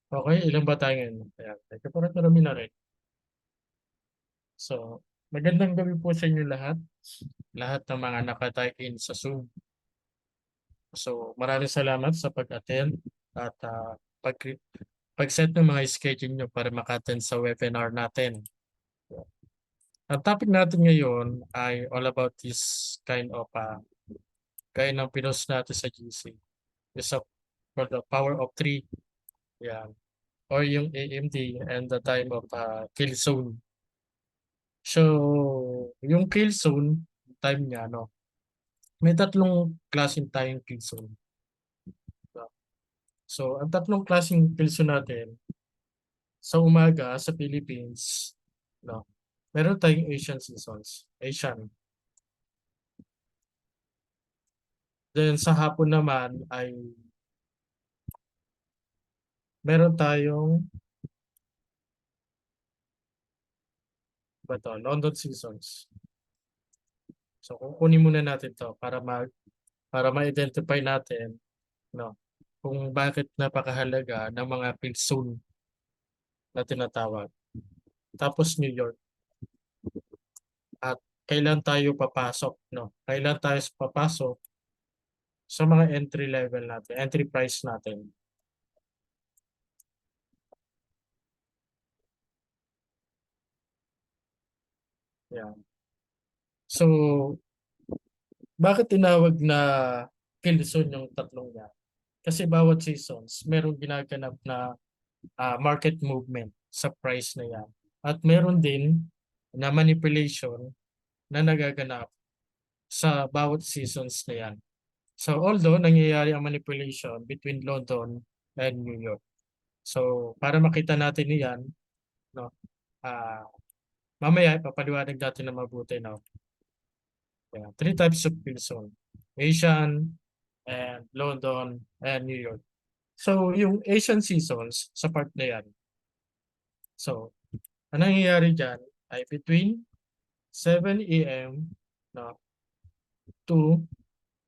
Okay, ilan ba tayo ngayon? Ayan, teka parang marami na rin. So, magandang gabi po sa inyo lahat. Lahat ng mga naka-type in sa Zoom. So, maraming salamat sa pag-attend at pag pag-set ng mga schedule nyo para maka-attend sa webinar natin. Ang topic natin ngayon ay all about this kind of gaya ng pinost natin sa GC. Is a, for the power of three. Yan. Or yung AMD and the time of kill zone. So, yung kill zone, time niya, no? May tatlong klaseng time kill zone. No? So, ang tatlong klaseng kill zone natin, sa umaga, sa Philippines, no? Meron tayong Asian seasons. Asian. Then, sa hapon naman, ay meron tayong London seasons. So, kukunin muna natin to para ma-identify natin, no, kung bakit napakahalaga ng mga field zone na tinatawag. Tapos New York at kailan tayo papasok, no? Kailan tayo papasok sa mga entry level natin, entry price natin. Yan. So, bakit tinawag na kill zone yung tatlong yan? Kasi bawat seasons, merong ginaganap na market movement sa price na yan. At meron din na manipulation na nagaganap sa bawat seasons na yan. So although nangyayari ang manipulation between London and New York. So para makita natin yan, no, ah mamaya ipapaliwanag natin na mabuti. No? Yeah. Three types of Pilson. Asian, and London, and New York. So yung Asian seasons sa part na yan. So ang nangyayari dyan ay between 7 a.m. no, to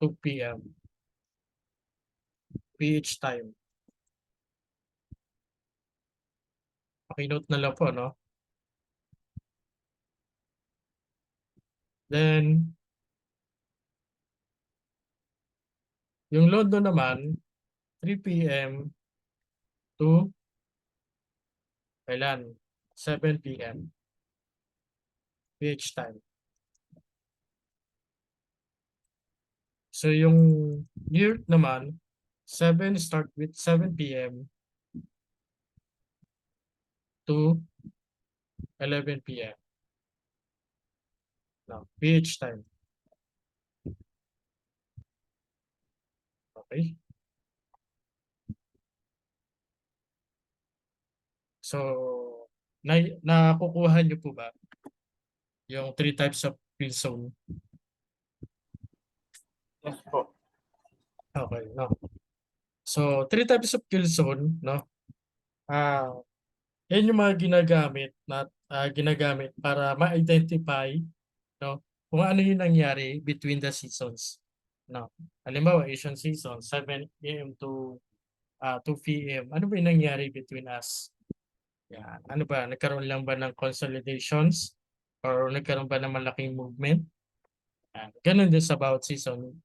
2 p.m. PH time. Pakinote na lang po, no? Then, yung London naman, 3 p.m. to kailan? 7 p.m. PH time. So yung New York naman, start with 7 p.m. to 11 p.m. No, PH time. Okay? So, nakukuha niyo po ba yung three types of field zone? Yes po. Okay, no. So, three types of kill zone, no? Ah, yan yung mga ginagamit para ma-identify, no, kung ano yung nangyari between the seasons. No. Halimbawa, Asian season, 7 a.m. to 2 p.m. Ano ba yung nangyari between us? Yan. Ano ba? Nagkaroon lang ba ng consolidations? Or nagkaroon ba ng malaking movement? Yan. Ganun din sa bawat season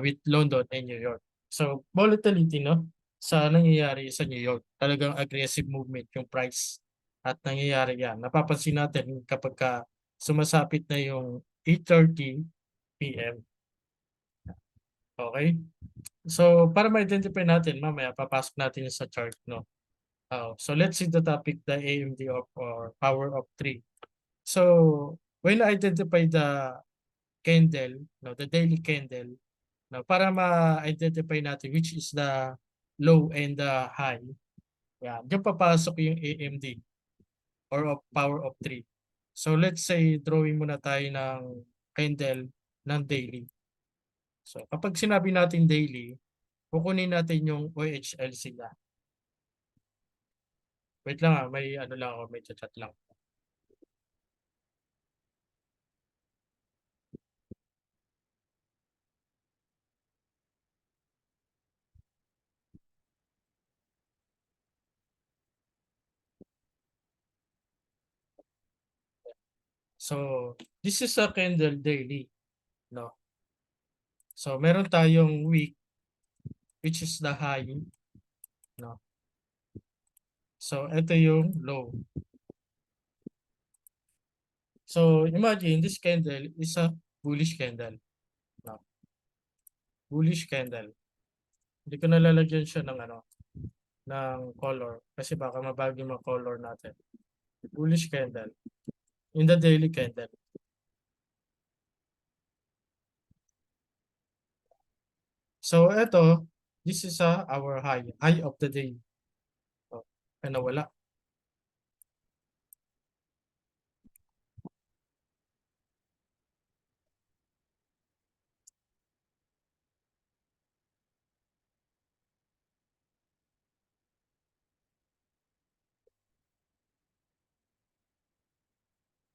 with London and New York. So, volatility, no? Sa nangyayari sa New York, talagang aggressive movement yung price at nangyayari yan. Napapansin natin kapag sumasapit na yung 8:30 p.m. Okay? So, para ma-identify natin, mamaya papasok natin yung sa chart, no? So, let's see the topic, the AMD or power of 3. So, when I identify the candle, no, the daily candle, no, para ma-identify natin which is the low and the high. Yan, diyan papasok yung AMD or of power of 3. So let's say drawing muna tayo ng candle ng daily. So kapag sinabi natin daily, kukunin natin yung OHLC niya. Wait lang may ano lang ako, may chat lang. So, this is a candle daily, no? So, meron tayong week, which is the high, no? So, ito yung low. So, imagine this candle is a bullish candle, no? Bullish candle. Hindi ko nalalagyan siya ng ano, ng color kasi baka mabago yung mga color natin. Bullish candle in the daily candle. So, ito, this is our high of the day. Oh, nawala.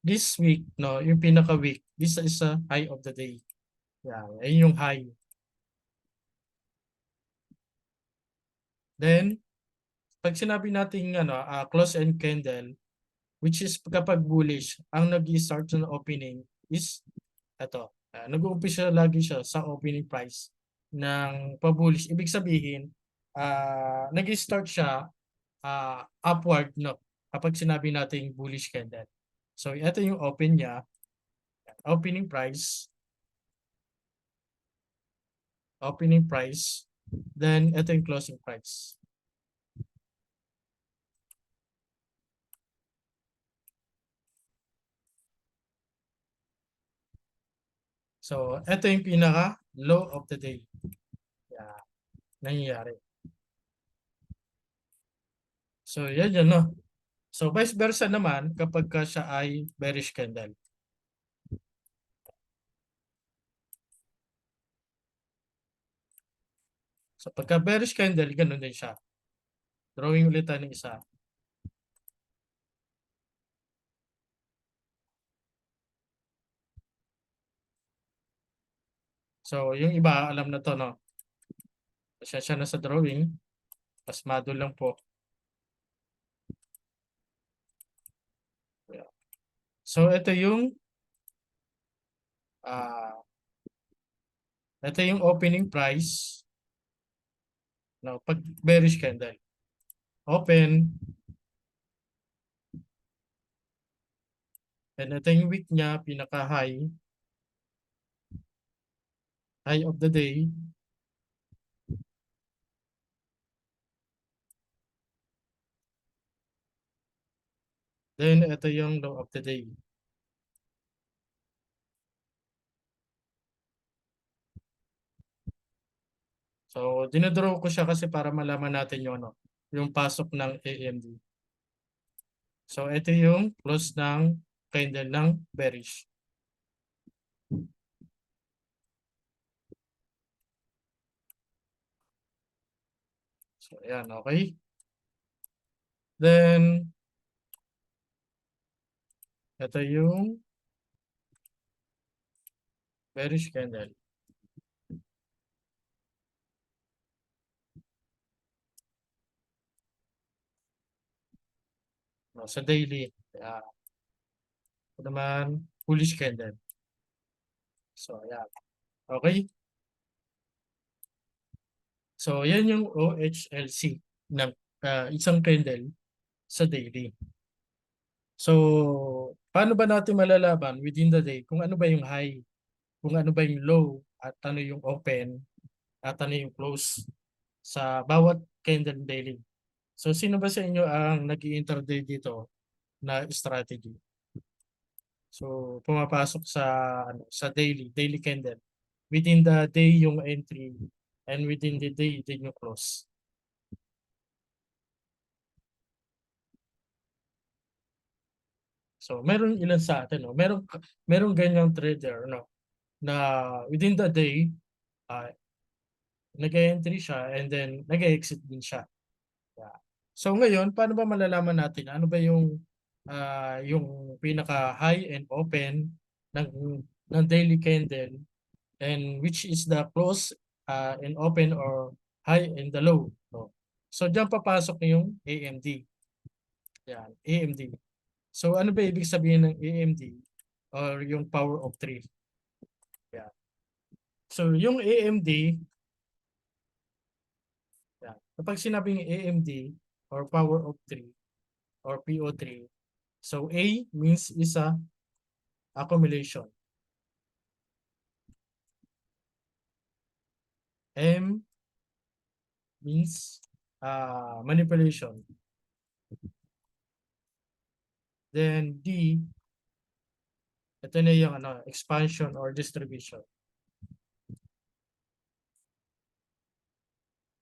This week, no, yung pinaka-week, this is a high of the day. Yan, ayun yung high. Then, pag sinabi natin ano, close end candle, which is kapag bullish, ang nag-start ng opening is ito. Nag-uumpisa lagi siya sa opening price ng pa-bullish. Ibig sabihin, nag-start siya upward, no, kapag sinabi natin bullish candle. So, ito yung open niya, opening price, then ito yung closing price. So, ito yung pinaka low of the day. Yeah, nangyayari. So, yan yun, no? So, vice versa naman kapag ka siya ay bearish candle. So, pagka bearish candle, ganun din siya. Drawing ulit tayo ng isa. So, yung iba, alam na to, no? Pasensya na sa drawing. Pasmado lang po. Yeah. So, ito yung opening price, no, pag bearish candle. Open, and ito yung week niya, pinaka-high, high of the day. Then, ito yung low of the day. So, dinadraw ko siya kasi para malaman natin yung ano, yung pasok ng AMD. So, ito yung close ng candle ng bearish. So, ayan, okay. Then, ito yung bearish candle. No, sa daily, ito naman, bullish candle. So, ayan. Okay. So, yan yung OHLC ng isang candle sa daily. So, paano ba natin malalaman within the day kung ano ba yung high, kung ano ba yung low, at ano yung open, at ano yung close sa bawat candle daily? So, sino ba sa inyo ang nag-i-intraday dito na strategy? So, pumapasok sa daily candle. Within the day yung entry and within the day din yung close. So, meron ilan sa atin, no? Merong ganyang trader, no, na within the day uh, nag-entry siya and then nag-exit din siya. Yeah. So ngayon, paano ba malalaman natin ano ba yung pinaka high and open ng daily candle and which is the close and open or high and the low, no? So diyan papasok yung AMD. Yan, AMD. So ano ba ibig sabihin ng AMD? or yung power of 3. Yeah. So yung AMD, yeah, kapag sinabing AMD or power of 3 or PO3, so A means isa accumulation. M means manipulation. Then D, ito na yung expansion or distribution.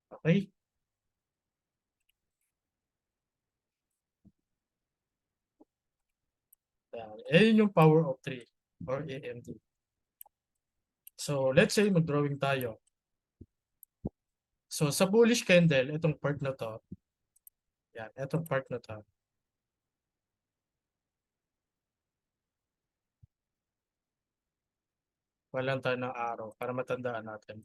Okay? Yan yung power of 3 or AMD. So let's say mag-drawing tayo. So sa bullish candle, itong part na to, yan, itong part na to, walang tayo ng araw para matandaan natin.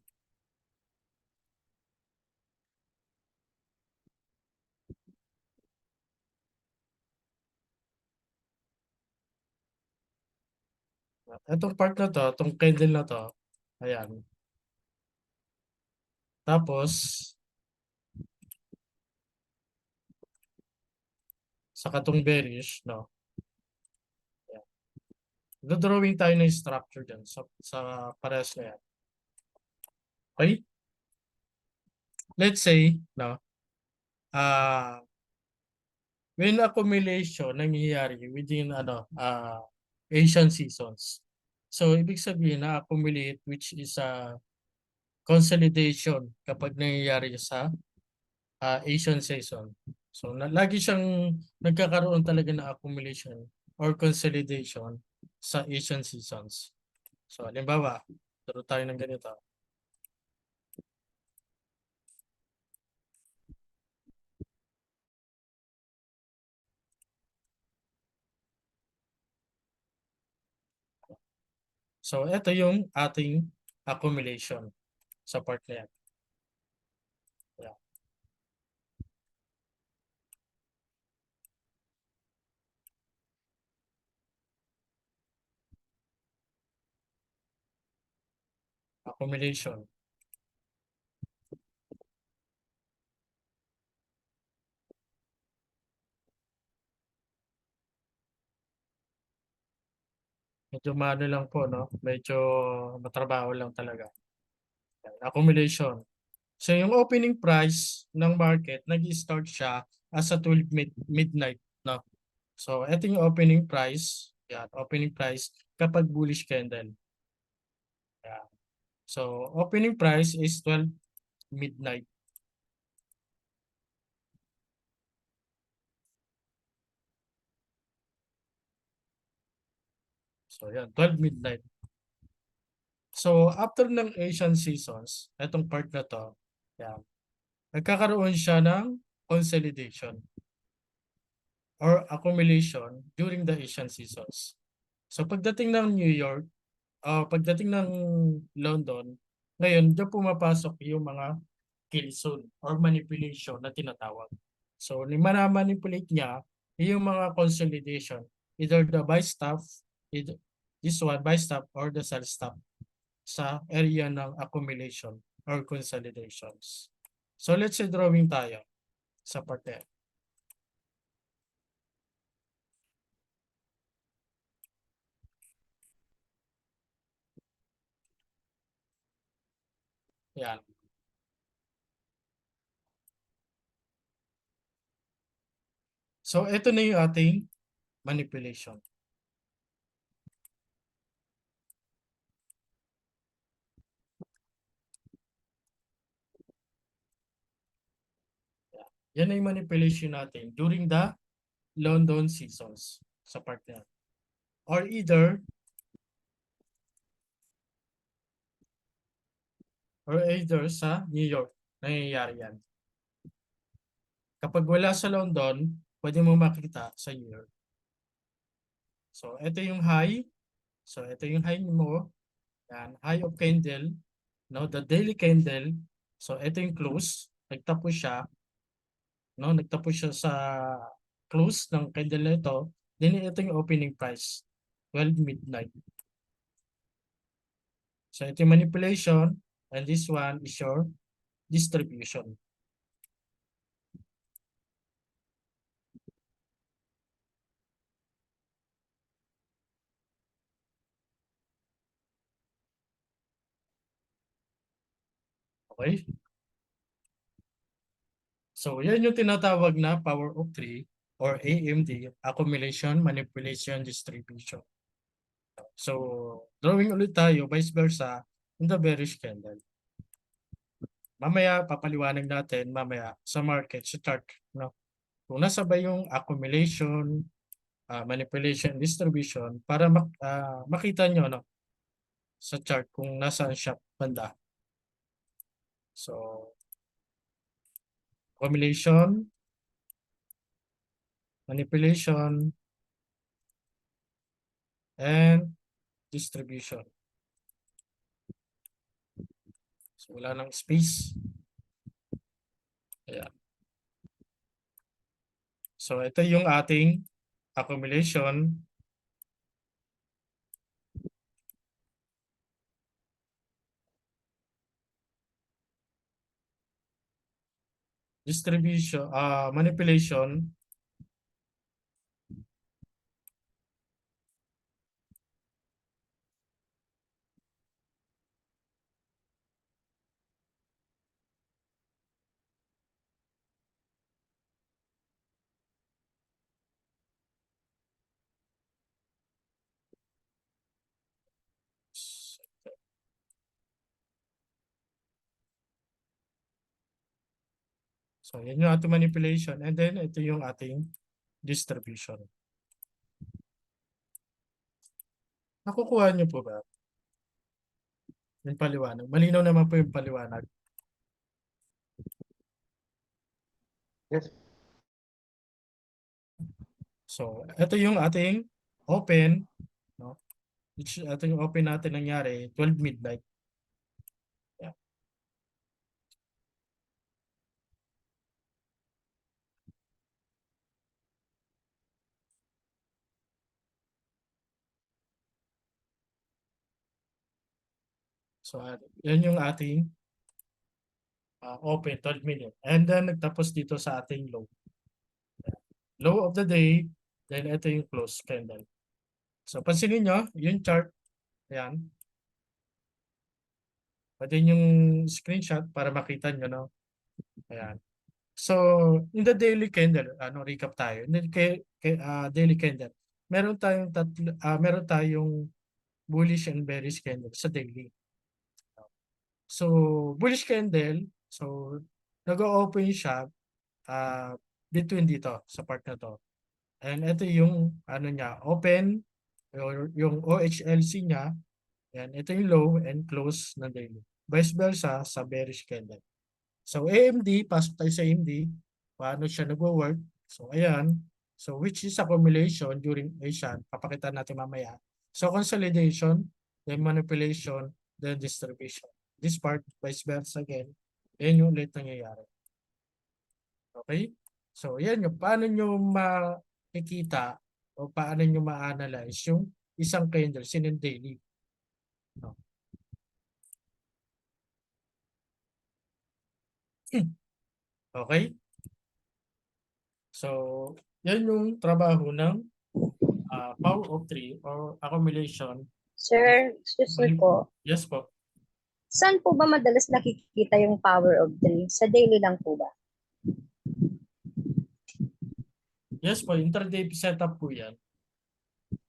Itong part na to, itong candle na to, ayan. Tapos, sa katong bearish, no? Ayan. Drawing tayo ng structure dyan sa parehas na yan. Okay? Let's say, no? When accumulation nangyayari within Asian seasons. So, ibig sabihin na accumulate which is consolidation kapag nangyayari sa Asian season. So, lagi siyang nagkakaroon talaga ng accumulation or consolidation sa Asian seasons. So, halimbawa, turo tayo ng ganito. So, ito yung ating accumulation sa part na yan. Yeah. Accumulation. Medyo maano lang po, no? Medyo matrabaho lang talaga. Accumulation. So yung opening price ng market, nag-start siya as a 12 midnight, no? So ito yung opening price. Yan, opening price kapag bullish candle. Yan. So opening price is 12 midnight. So yan, 12 midnight. So after ng Asian seasons, itong part na to, yan, nagkakaroon siya ng consolidation or accumulation during the Asian seasons. So pagdating ng New York, pagdating ng London, ngayon diyan pumapasok yung mga kilson or manipulation na tinatawag. So manipulate niya yung mga consolidation, either the buy stop, either this one buy stop or the sell stop sa area ng accumulation or consolidations. So let's say drawing tayo sa parte. Yan. So ito na yung ating manipulation. Yan ay manipulation natin during the London seasons sa part na yan. Or either sa New York nangyayari yan. Kapag wala sa London, pwede mo makita sa New York. So, ito yung high. So, ito yung high mo. Yan, high of candle. No, the daily candle. So, ito yung close. Nagtapos siya. No, nagtapos siya sa close ng candle na ito. Then, ito yung opening price. 12 midnight. So ito yung manipulation and this one is your distribution. Okay? So yan yung tinatawag na power of 3 or AMD, accumulation, manipulation, distribution. So drawing ulit tayo vice versa in the bearish candle. Mamaya papaliwanag natin mamaya sa market, sa chart, no? Kung nasabay yung accumulation, manipulation, distribution para makita nyo no, sa chart kung nasaan siya banda. So accumulation, manipulation, and distribution. So wala nang space. Ayan. So ito yung ating accumulation, distribution, manipulation, so yan yung ating manipulation and then ito yung ating distribution. Nakukuha niyo po ba? Yung paliwanag. Malinaw naman po yung paliwanag. Yes. So ito yung ating open, no? Ito yung open natin nangyari 12 midnight. Yeah. So yan yung ating open 12 minute. And then nagtapos dito sa ating low. Low of the day, then ito yung close candle. So pansinin nyo, yung chart, ayan. Pwede yung screenshot para makita nyo, no? Ayan. So, in the daily candle, recap tayo. In the daily candle, meron tayong bullish and bearish candle sa daily. So, bullish candle, so nag-open siya between dito sa part na to. And ito yung niya, open or yung OHLC niya. Yan, ito yung low and close ng daily. Vice versa sa bearish candle. So AMD, pasok tayo sa AMD. Paano siya nagwo-work? So ayan. So which is accumulation during Asian. Papakita natin mamaya. So consolidation, then manipulation, then distribution. This part, vice versa again. Yan yung ulit nangyayari. Okay? So yan yung paano nyo makikita o paano nyo ma-analyze yung isang candle in daily. No? Okay? So, yan yung trabaho ng power of 3 or accumulation. Sir, excuse me po. Yes po. Saan po ba madalas nakikita yung power of 3? Sa daily lang po ba? Yes po, intraday setup po yan.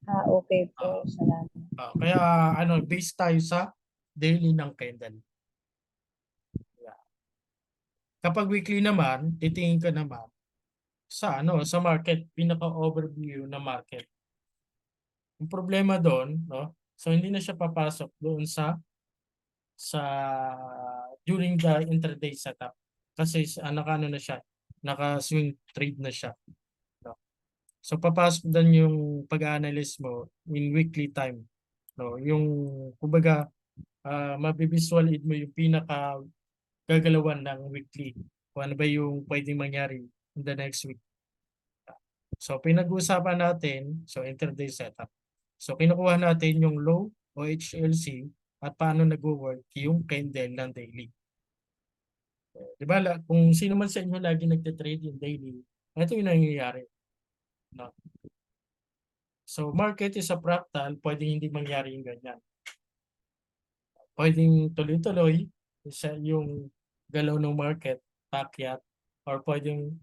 Okay po. Salamat. Kaya based tayo sa daily ng candle. Yeah. Kapag weekly naman, titingin ka naman sa sa market, pinaka-overview na market. Yung problema doon, no? So hindi na siya papasok doon sa during the intraday setup kasi na siya, naka-swing trade na siya. No? So papasok doon yung pag-analyze mo in weekly time. No? Yung kumbaga mabivisualize mo yung pinaka gagalawan ng weekly. Kung ano ba yung pwedeng mangyari in the next week. So pinag-uusapan natin, so intraday setup. So kinukuha natin yung low o HLC at paano nagwo-work yung candle ng daily. Di ba, kung sino man sa inyo lagi nagte-trade yung daily, ito yung nangyayari. No? So market is a fractal, pwedeng hindi mangyari yung ganyan. Pwedeng tuloy-tuloy yung galaw ng market, paakyat, or pwedeng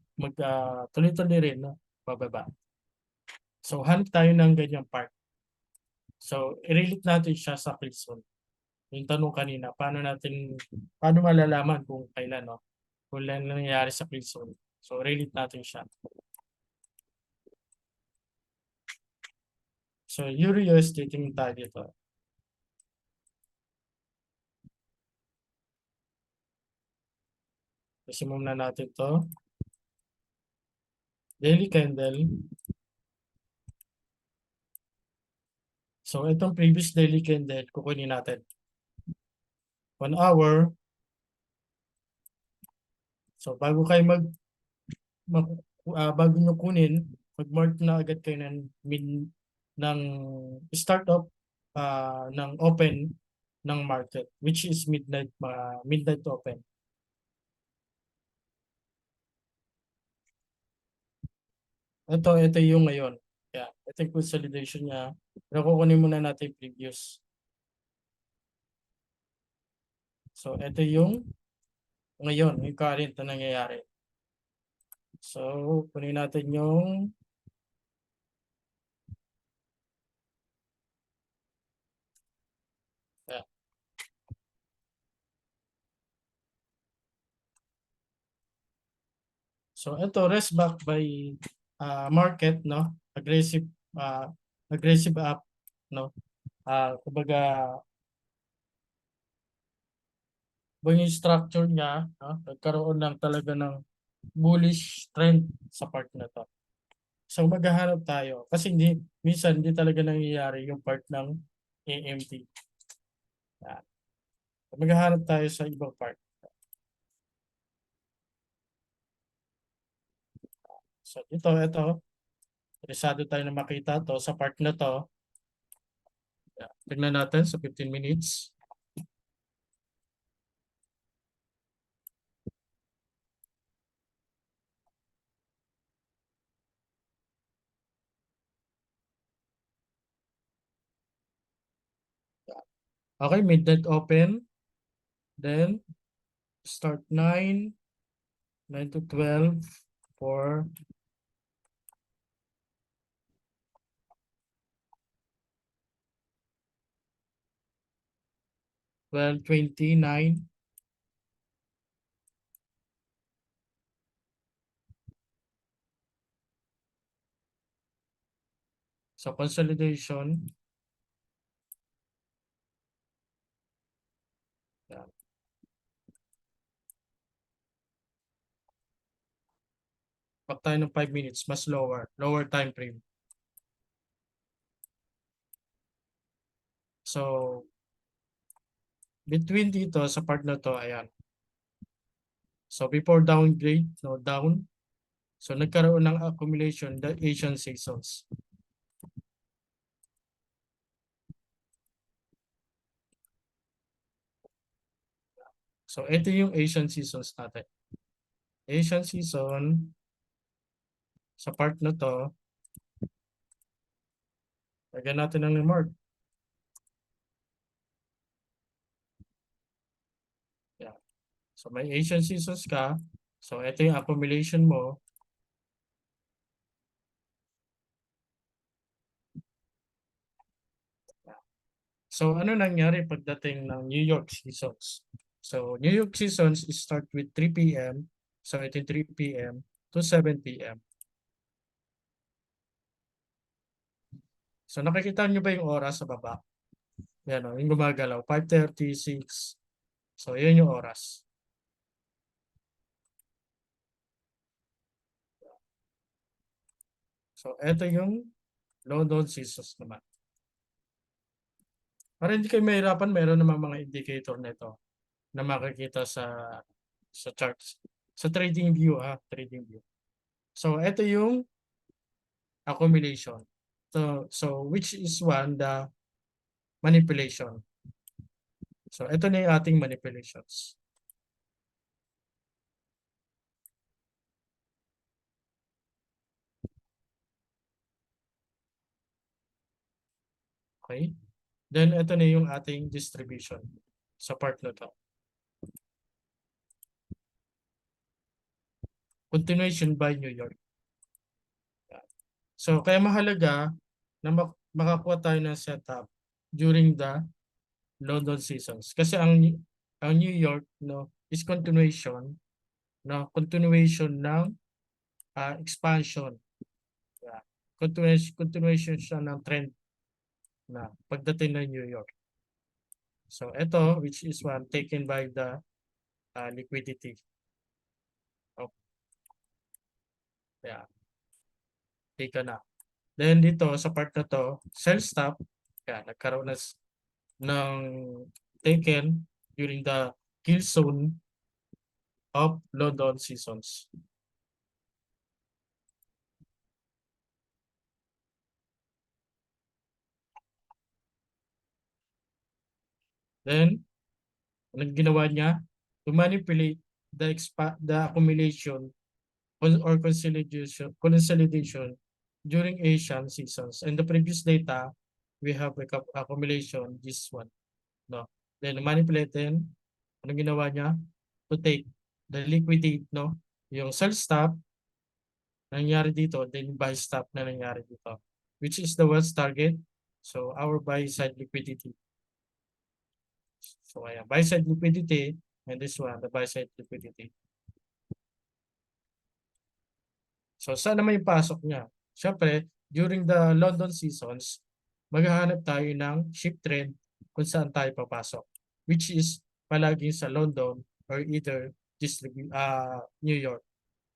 tuloy-tuloy rin, no? Bababa. So hanap tayo ng ganyang part. So i-relate natin siya sa Wilson. Yung tanong kanina, paano malalaman kung kailan, no? Kung kailan nangyayari sa Wilson. So relate natin siya. So Euro USD, tingin tayo dito. Maximum na natin to. Daily candle. So itong previous daily candle, kukunin natin. 1 hour. So bago kayo bago nyo kunin, mag-mark na agad kayo ng start of ng open ng market, which is midnight open. Ito yung ngayon. Yeah, ito yung consolidation niya. Pero kukunin muna natin yung previous. So ito yung ngayon, yung current na nangyayari. So kunin natin yung So ito rest back by market, no? Aggressive up, no? Kumbaga yung structure niya, no? Nagkaroon ng talaga ng bullish trend sa part na to. So maghahanap tayo kasi minsan hindi talaga nangyayari yung part ng AMT. Yan. Maghahanap tayo sa ibang part. So ito, interesado tayo na makita to sa part na to. Yan. Tignan natin sa 15 minutes. Okay, midnight open. Then start 9 to 12 for 12:29. So consolidation. Yan. Back tayo ng 5 minutes, mas lower time frame. So between dito sa part na to, ayan. So before downgrade, no, down. So nagkaroon ng accumulation the Asian seasons. So ito yung Asian seasons natin. Asian season sa part na to, lagyan natin ng remark. Yeah. So may Asian seasons ka. So ito yung accumulation mo. So ano nangyari pagdating ng New York seasons? So New York seasons start with 3 p.m. So ito yung 3 p.m. to 7 p.m. So nakikita nyo ba yung oras sa baba? Yan o, yung gumagalaw. 5:36. So yun yung oras. So ito yung London seasons naman. Para hindi kayo mahirapan, meron naman mga indicator nito na makikita sa charts. Sa trading view, trading view. So ito yung accumulation. So which is one the manipulation. So ito na yung ating manipulations. Okay? Then ito na yung ating distribution sa part na to. Continuation by New York. So kaya mahalaga na makakuha tayo ng setup during the London seasons. Kasi ang New York no is continuation ng expansion. Yeah. Continuation siya ng trend na pagdating ng New York. So ito which is one taken by the liquidity. Oh. Yeah. Take na. Then dito sa part na to, sell stop, nagkaroon ng taken during the kill zone of London seasons. Then, anong ginawa niya? To manipulate the accumulation or consolidation during Asian seasons. And the previous data, we have accumulation, this one. No? Then manipulate then, anong ginawa niya? To take the liquidate, no? Yung sell stop, nangyari dito, then buy stop na nangyari dito. Which is the Wells target. So our buy side liquidity. So ayan, buy side liquidity, and this one, the buy side liquidity. So saan naman yung pasok niya? Siyempre, during the London seasons, maghahanap tayo ng shift trend kung saan tayo papasok. Which is palaging sa London or either New York.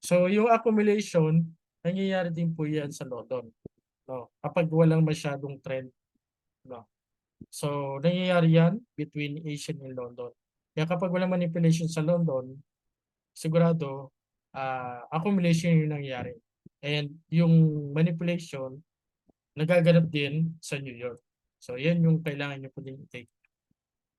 So yung accumulation, nangyayari din po yan sa London. No? Kapag walang masyadong trend. No? So nangyayari yan between Asian and London. Kaya kapag walang manipulation sa London, sigurado accumulation yung nangyayari. And yung manipulation, nagaganap din sa New York. So yan yung kailangan nyo po din i-take.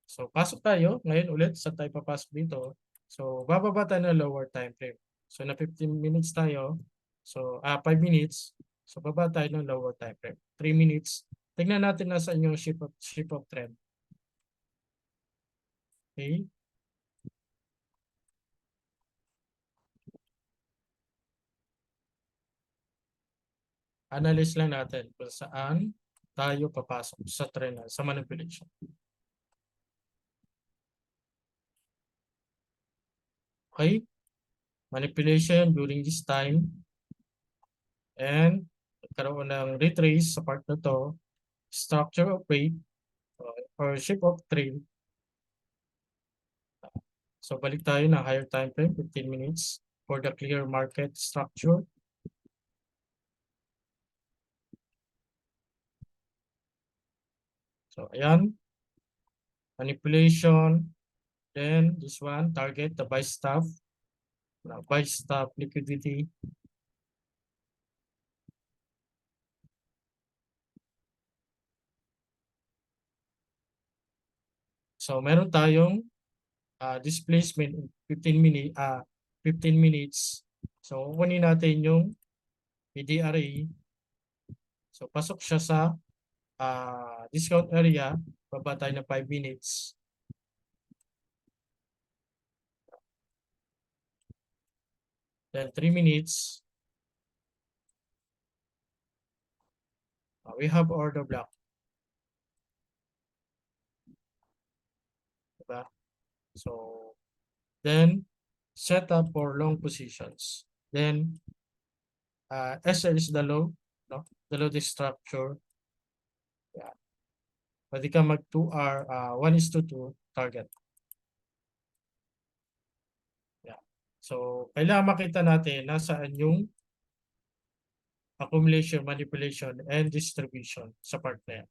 So pasok tayo ngayon ulit sa tayo papasok dito. So bababa tayo ng lower time frame. So na 15 minutes tayo. So 5 minutes. So baba tayo ng lower time frame. 3 minutes. Tingnan natin nasaan yung shape of trend. Okay. Analyze lang natin kung saan tayo papasok sa trend sa manipulation. Okay? Manipulation during this time. And nagkaroon ng retrace sa part na to. Structure of rate or shape of trend. So balik tayo ng higher time frame, 15 minutes for the clear market structure. So ayan. Manipulation. Then this one, target the buy stop. Buy stop liquidity. So meron tayong displacement in 15 minutes. So kunin natin yung PDRA. So pasok siya sa discount area, baba tayo ng 5 minutes. Then 3 minutes. We have order block. Diba? So then set up for long positions. Then SL is the low, no? The low structure. Yeah. Pwede ka mag 2R, 1:2 target. Yeah. So kailangan makita natin nasaan yung accumulation, manipulation, and distribution sa part na yan.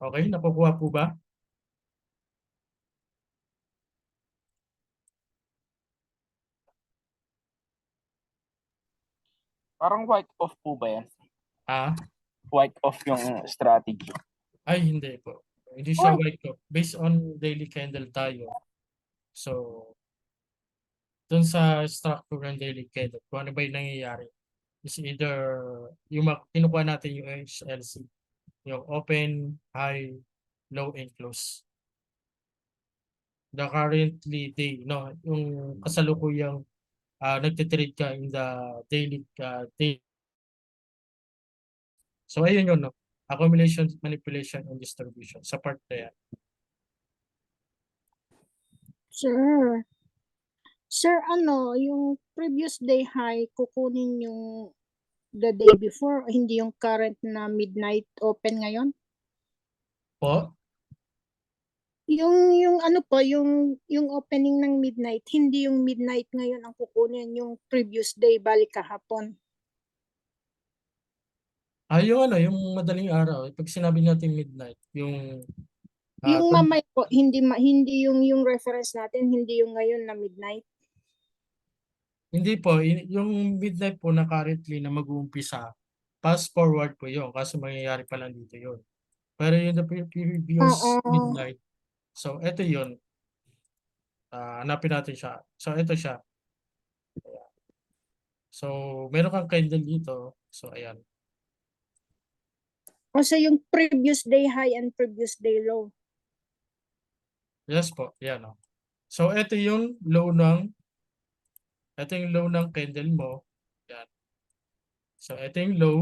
Okay, nakukuha po ba? Parang white off po ba yan? Ah, White off yung strategy. ay hindi po. Hindi siya Oy, white clock. Based on daily candle tayo. So, dun sa structure ng daily candle, kung ano ba yung nangyayari, is either yung kinukuha natin yung HLC, yung open, high, low, and close. The currently day, no, yung kasalukuyang nagtitrade ka in the daily day. So, ayun yun, no? Accumulation, manipulation, and distribution. Sa part na yan. Sir. Sir, yung previous day high, kukunin yung the day before, hindi yung current na midnight open ngayon? Po, Yung yung opening ng midnight, hindi yung midnight ngayon ang kukunin, yung previous day, balik kahapon. yung madaling araw, pag sinabi natin midnight, yung Yung kung- mamay po, hindi yung reference natin, hindi yung ngayon na midnight. hindi po, yung midnight po na currently na mag-uumpisa, fast forward po yun, kasi mangyayari pa lang dito yun. Pero yung the previous Oo. midnight, so eto yun, hanapin natin siya. So eto siya. So meron kang candle dito, so ayan. Kasi yung previous day high and previous day low. Yes po, yan o. So ito yung low ng candle mo. Yan. So ito yung low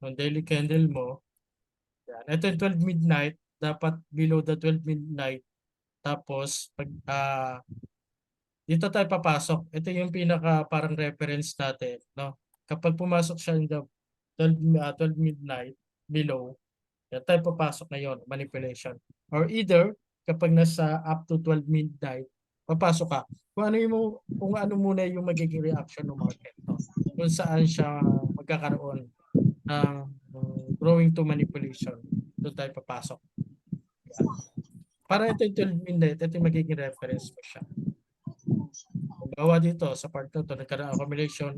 ng daily candle mo. Yan. Ito yung 12 midnight, dapat below the 12 midnight. Tapos pag dito tayo papasok. Ito yung pinaka parang reference natin, no? Kapag pumasok siya in the 12 midnight below, yan tayo papasok na yon, manipulation. Or either kapag nasa up to 12 midnight, papasok ka. Kung ano muna yung magiging reaction ng market, no? Kung saan siya magkakaroon ng growing to manipulation, doon tayo papasok. Yan. Para ito yung 12 midnight, ito yung magiging reference mo siya. Bawa dito sa part na to, nagkaroon accumulation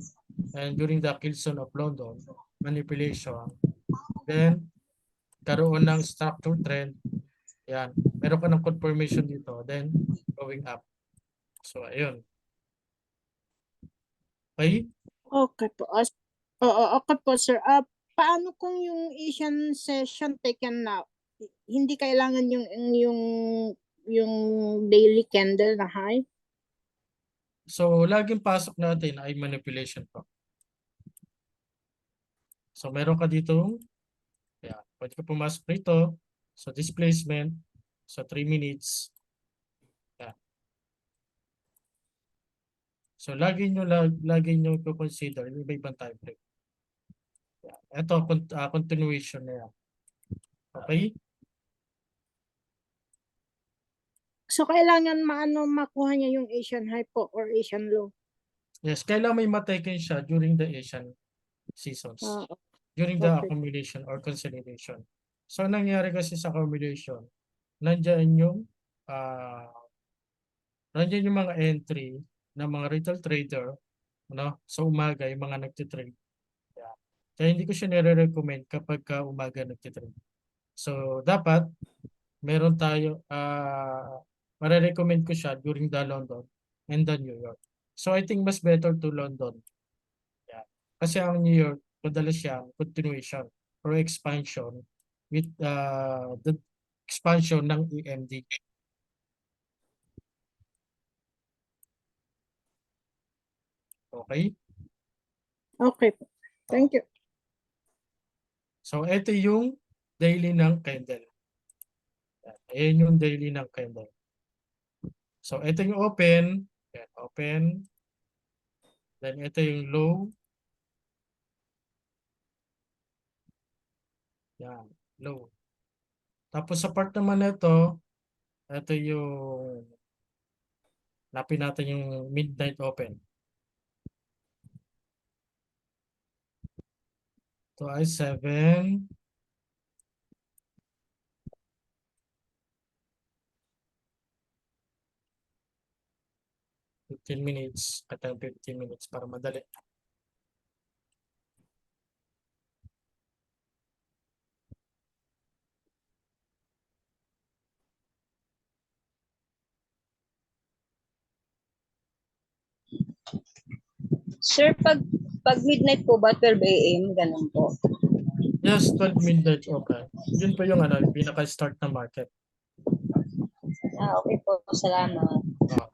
and during the Kilson of London, manipulation. Then, karoon ng structure trend. Yan. Meron ka ng confirmation dito. Then, going up. So, ayun. Okay? Okay po. Oo, okay po, sir. Paano kung yung Asian session taken na hindi kailangan yung daily candle na high? So, laging pasok natin ay manipulation po. So, meron ka dito. Yan. Pwede ka pumasok rito. So, displacement. So, 3 minutes. Yan. So, lagi nyo i-consider yung iba-ibang time frame. Yan. Ito, continuation na yan. Okay? So, kailangan makuha niya yung Asian high po or Asian low. Yes, kailangan may mataken siya during the Asian seasons. Ah, During the okay. accumulation or consolidation. So, nangyari kasi sa accumulation, nandiyan yung ah nandiyan yung mga entry ng mga retail trader, no? Sa umaga, yung mga nagtitrade. Yeah. Kaya hindi ko siya nire-recommend kapag umaga nagtitrade. So, dapat meron tayo, mare-recommend ko siya during the London and the New York. So, I think mas better to London. Yeah. Kasi ang New York, madalas siya continuation or expansion with the expansion ng EMD. Okay? Okay po. Thank you. So, ito yung daily ng candle. Ayan yung daily ng candle. So, ito yung open. Ayan, open. Then, ito yung low. Yan, low. Tapos sa part naman nito, ito yung napin natin yung midnight open. Ito ay 7. Minutes at 15 minutes para madali. Sir, pag midnight po ba, 12 a.m., ganun po. Yes, 12 midnight, okay. Yun po yung pinaka-start na market. Okay po, salamat. Ah.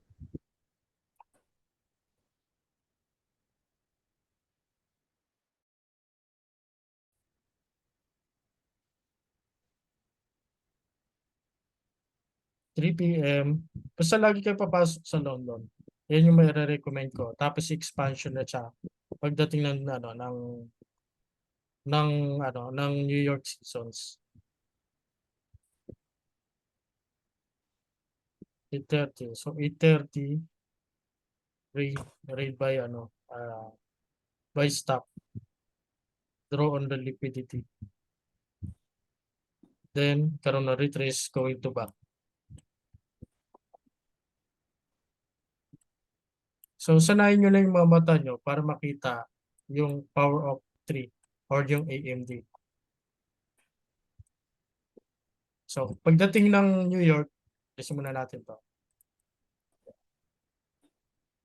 Three p.m. Basta lagi kayo papasok sa London. Yan yung may recommend ko. Tapos expansion na siya pagdating ng New York Seasons. 8:30. So 8:30 read by stop. Draw on the liquidity. Then karon na retrace going to back. So sanayin nyo na yung mga mata nyo para makita yung power of 3 or yung AMD. So pagdating ng New York, kasi muna natin to.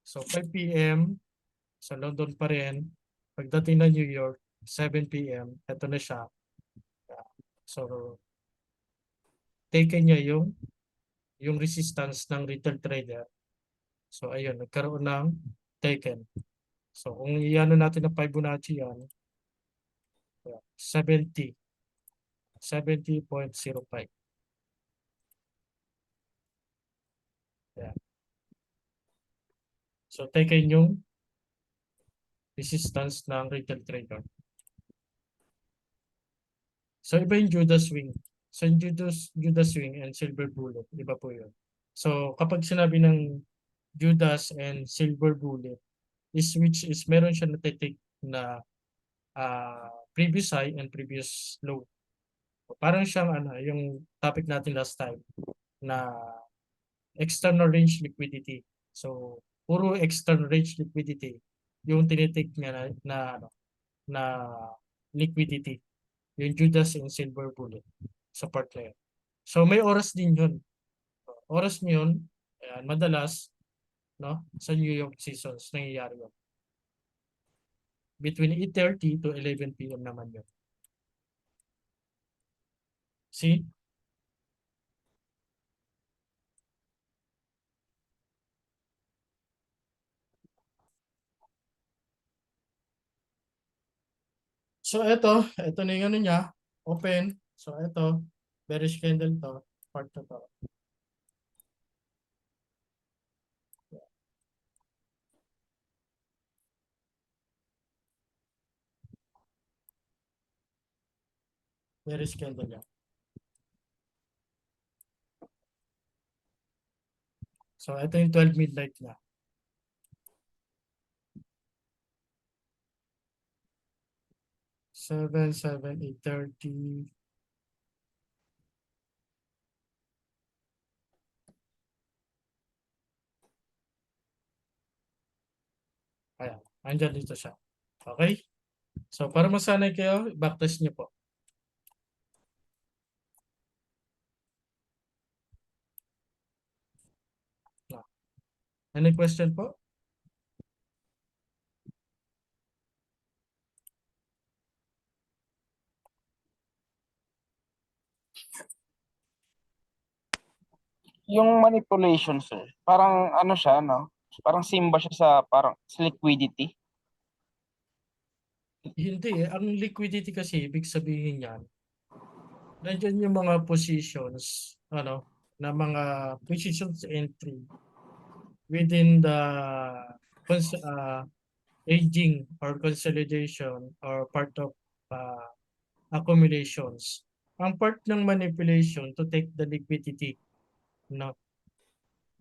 So 5 p.m. sa London pa rin. Pagdating ng New York, 7 p.m. Ito na siya. So taken niya yung resistance ng retail trader. So ayun, nagkaroon ng taken. So kung iano natin ng Fibonacci yan, 70. 70.05. Yan. So taken yung resistance ng retail trader. So iba yung Judas swing. So yung Judas swing and silver bullet, iba po yun. So kapag sinabi ng Judas and silver bullet, which is meron siya natitake na previous high and previous low. So, parang siyang yung topic natin last time na external range liquidity. So puro external range liquidity yung tinitake niya na liquidity. Yung Judas and silver bullet sa part na yun. So may oras din yun. Oras yun, ayan, madalas sa New York Seasons nangyayari yun. Between 8:30 to 11 p.m. naman yun. See? So ito na yung niya, open. So ito, bearish candle to, part na to. Bearish candle yan. So ito yung 12 midnight na. Seven, 8:30. Ayan, andyan dito siya. Okay? So para masanay kayo, backtest niyo po. Any question po? Yung manipulation, sir, parang ano siya, no? Parang simba siya sa liquidity. Hindi eh. Ang liquidity kasi, ibig sabihin yan, nandiyan yung mga positions, na mga positions entry within the aging or consolidation or part of accumulations. Ang part ng manipulation to take the liquidity, no?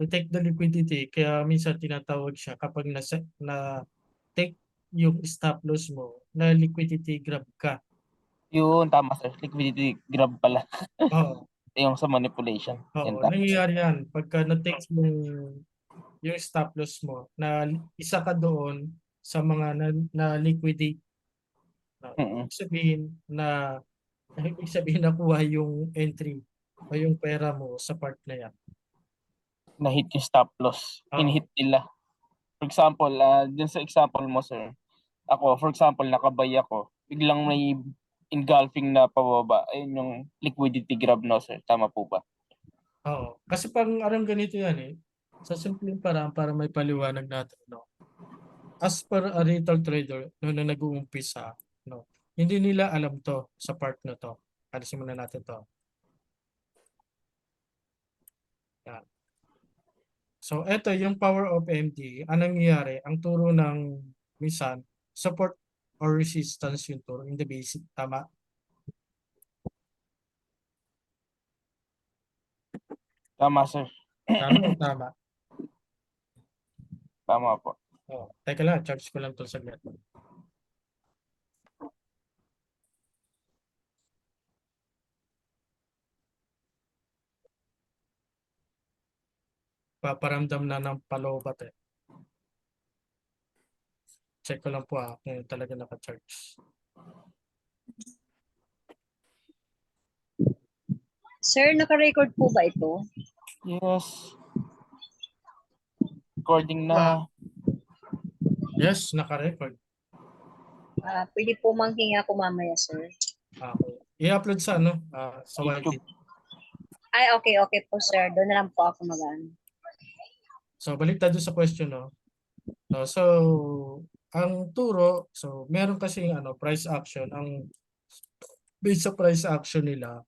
To take the liquidity, kaya minsan tinatawag siya kapag na take yung stop loss mo, na liquidity grab ka. Yun, tama, sir. Liquidity grab pala. Oo. Yung sa manipulation. Yan, Oo, tama. nangyayari yan. Pagka na-take yung stop loss mo, na isa ka doon sa mga na-liquidate. Mm-mm. Ibig sabihin nakuha yung entry o yung pera mo sa part na yan. Na-hit yung stop loss. Oo. In-hit nila. For example, dun sa example mo, sir, ako, for example, nakabay ako, biglang may engulfing na pababa. Ayun yung liquidity grab, no, sir? Tama po ba? Oo. Kasi pang arang ganito yan eh. Sa simpleng paraan para may paliwanag natin, no? As per a retail trader, no, na nag-uumpisa, no, hindi nila alam to sa part na to. Alisin muna natin to. Yan. So, ito yung power of MD. Anong nangyayari? Ang turo ng minsan, support or resistance yung turo in the basic. Tama? Tama, sir. Tama o tama? Tama po. Oh, teka lang, charge ko lang to sa net. Paparamdam na ng palobat eh. Check ko lang po kung talaga naka-charge. Sir, naka-record po ba ito? Yes. Recording na. Yes, naka-record. Pwede po manghinga ako mamaya, sir. Okay. I-upload sa sa YouTube. YT. Ay, okay po, sir. Doon na lang po ako mag-ano. So, balik tayo sa question, no? So, ang turo, so meron kasi price action, ang based sa price action nila.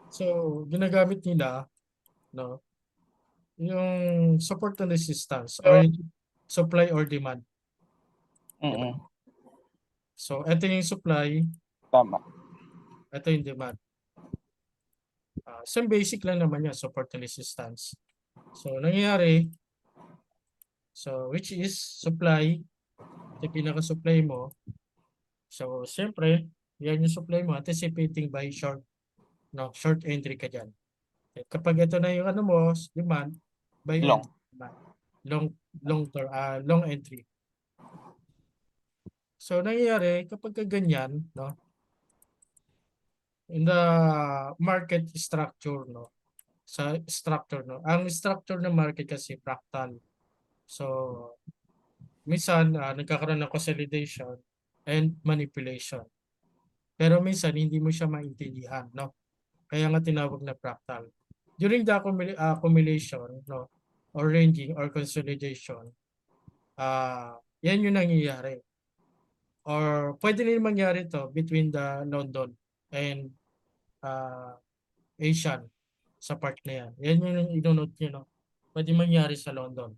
So, ginagamit nila, no, yung support and resistance or yung supply or demand. Mm-mm. So, ito yung supply, Tama. ito yung demand. Some basic lang naman yan, support and resistance. So, nangyayari, so which is supply, ito yung pinaka-supply mo. So, siyempre, yan yung supply mo, anticipating by short, no, short entry ka dyan. Kapag ito na yung mo, demand, by Long. entry, long entry. So, nangyayari, kapag ganyan, no, in the market structure, no, sa structure, no, ang structure ng market kasi fractal. So, minsan, nagkakaroon ng consolidation and manipulation. Pero minsan, hindi mo siya maintindihan, no? Kaya nga tinawag na fractal. During the accumulation, no, or ranging or consolidation, yan yung nangyayari. Or pwede rin mangyari to between the London and Asian sa part na yan. Yan yung inonote nyo, no? Pwede mangyari sa London.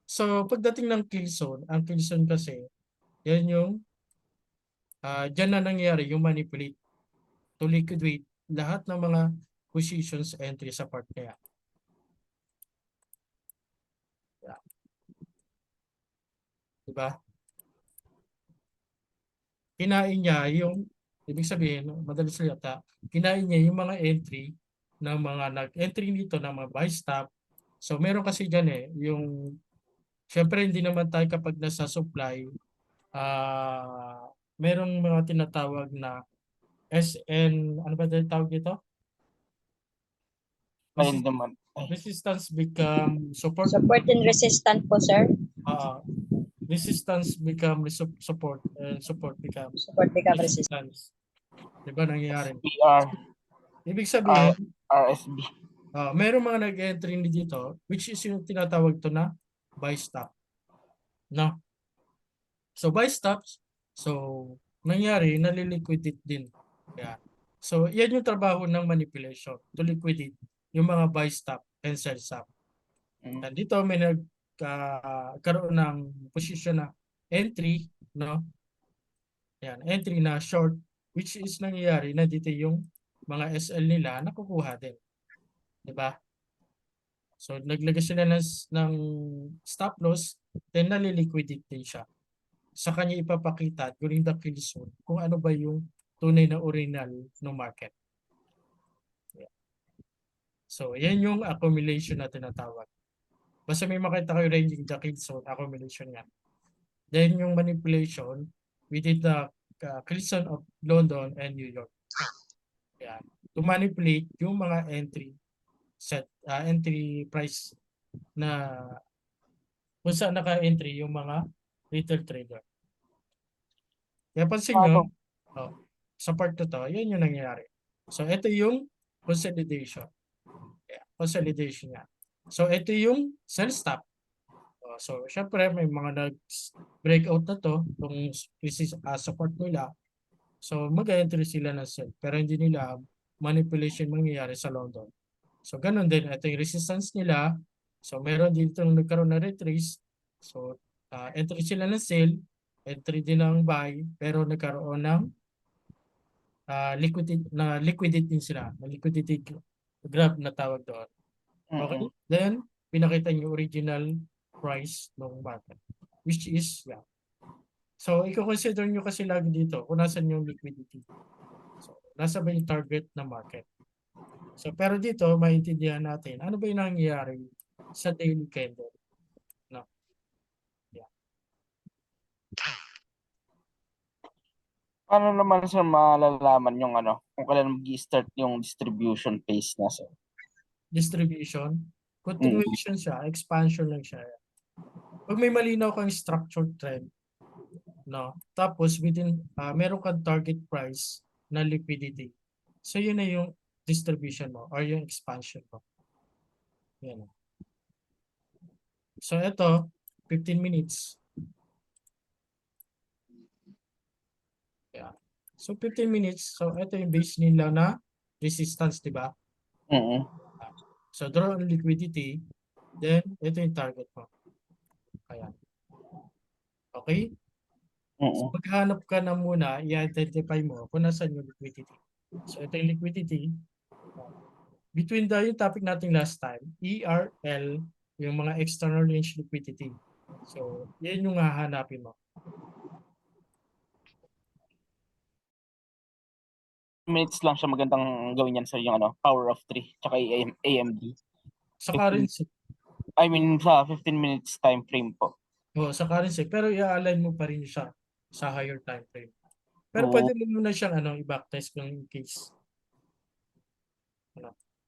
So, pagdating ng kill zone, ang kill zone kasi, yan yung dyan na nangyayari yung manipulate to liquidate lahat ng mga positions entry sa part na yan. Yeah. Diba? Kinain niya yung, ibig sabihin, madalas yata, kinain niya yung mga entry ng mga nag-entry nito ng mga buy stop. So, meron kasi dyan yung, syempre hindi naman tayo kapag nasa supply, merong mga tinatawag na SN, ano ba yung tawag dito? Ayun naman. Resistance become support. Support and resistant po, sir. Resistance become support and support become Support become resistant. resistance. Diba nangyayari? PR, Ibig sabihin, RSB. merong mga nag-entry dito, which is yung tinatawag to na buy stop. No? So buy stops, so nangyari, naliliquidate din. Yeah. So yan yung trabaho ng manipulation, to liquidate yung mga buy stop and sell stop. Mm. And dito may nagkaroon ng position na entry, no? Yan, entry na short, which is nangyayari na dito yung mga SL nila nakukuha din. Diba? So naglagay sila ng stop loss, then naliliquidate din siya. Sa kanya ipapakita during the kill zone kung ano ba yung tunay na original ng market. Yeah. So yan yung accumulation na tinatawag. Basta may makita kayo ranging the kill zone, accumulation yan. Then yung manipulation, we did the kill zone of London and New York. Yeah. To manipulate yung mga entry set, entry price na kung saan naka-entry yung mga retail trader. Kaya pansin Paano? nyo, sa part na to, yun yung nangyayari. So ito yung consolidation. Yeah, consolidation nga. So ito yung sell stop. So syempre may mga nag-breakout na to, kung support nila. So mag-entry sila ng sell. Pero hindi nila manipulation mangyayari sa London. So ganun din, ito yung resistance nila. So meron dito nagkaroon ng retrace. So entry sila ng sell, entry din ng buy, pero nagkaroon ng liquidity sila, na liquidity grab na tawag doon. Okay? Mm-mm. Then pinakita yung original price ng market, which is yeah. So i-consider nyo kasi lagi dito kung nasan yung liquidity. So nasa ba yung target na market. So pero dito maintindihan natin ano ba yung nangyayari sa daily candle. No? Yeah. Paano naman sir malalaman yung kung kailan mag-start yung distribution phase na sir? Distribution, continuation siya, expansion lang siya. Pag may malinaw kang structured trend, no? Tapos within meron kang target price na liquidity. So yun na yung distribution mo or yung expansion mo. Yan. So ito, 15 minutes. Yeah. So 15 minutes, so ito yung base nila na resistance, di ba? Mm-mm. So draw on liquidity, then ito yung target mo. Ayan. Okay? So Mm-mm. maghanap ka na muna, i-identify mo kung nasaan yung liquidity. So ito yung liquidity. Between yung topic natin last time, ERL, yung mga external range liquidity. So yan yung hahanapin mo. Minutes lang siya magandang gawin yan sir yung power of 3 tsaka AMD. Sa 15 currency, I mean sa 15 minutes time frame po. sa currency, pero i-align mo pa rin siya sa higher time frame. Pero Oo. pwede mo muna siyang i-backtest kung in case.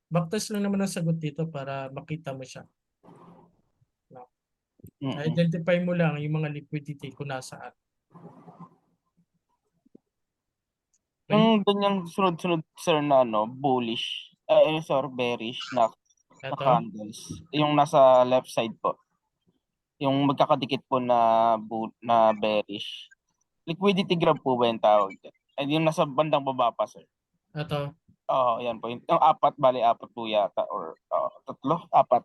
Backtest lang naman ang sagot dito para makita mo siya. Mm-mm. Identify mo lang yung mga liquidity kung nasaan. Okay? Yung ganyang sunod-sunod sir na bullish, sorry, bearish na Ito, candles. Yung nasa left side po. Yung magkakadikit po na bearish. Liquidity grab po ba yung tawag dyan? Ay, yung nasa bandang baba pa sir. ito, Oo, yan po. Yung apat, bali apat po yata. Or tatlo, apat.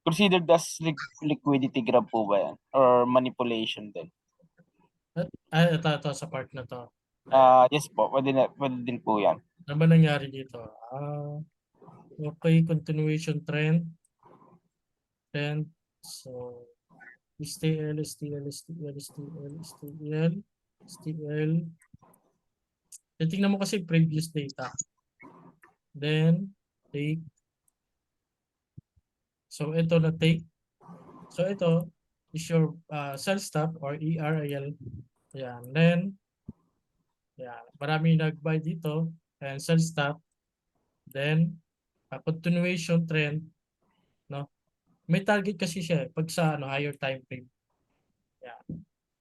Considered as liquidity grab po ba yan? Or manipulation din? ito sa part na to. Yes po, pwede din po yan. Ano ba nangyari dito? Okay, continuation trend. So, STL. Titingnan mo kasi previous data. Then, take. So, ito na take. So, ito is your sell stop or ERL. Yan. Then, yan. Marami nag-buy dito. And sell stop. Then, continuation trend. No? May target kasi siya pag sa higher time frame. Yan.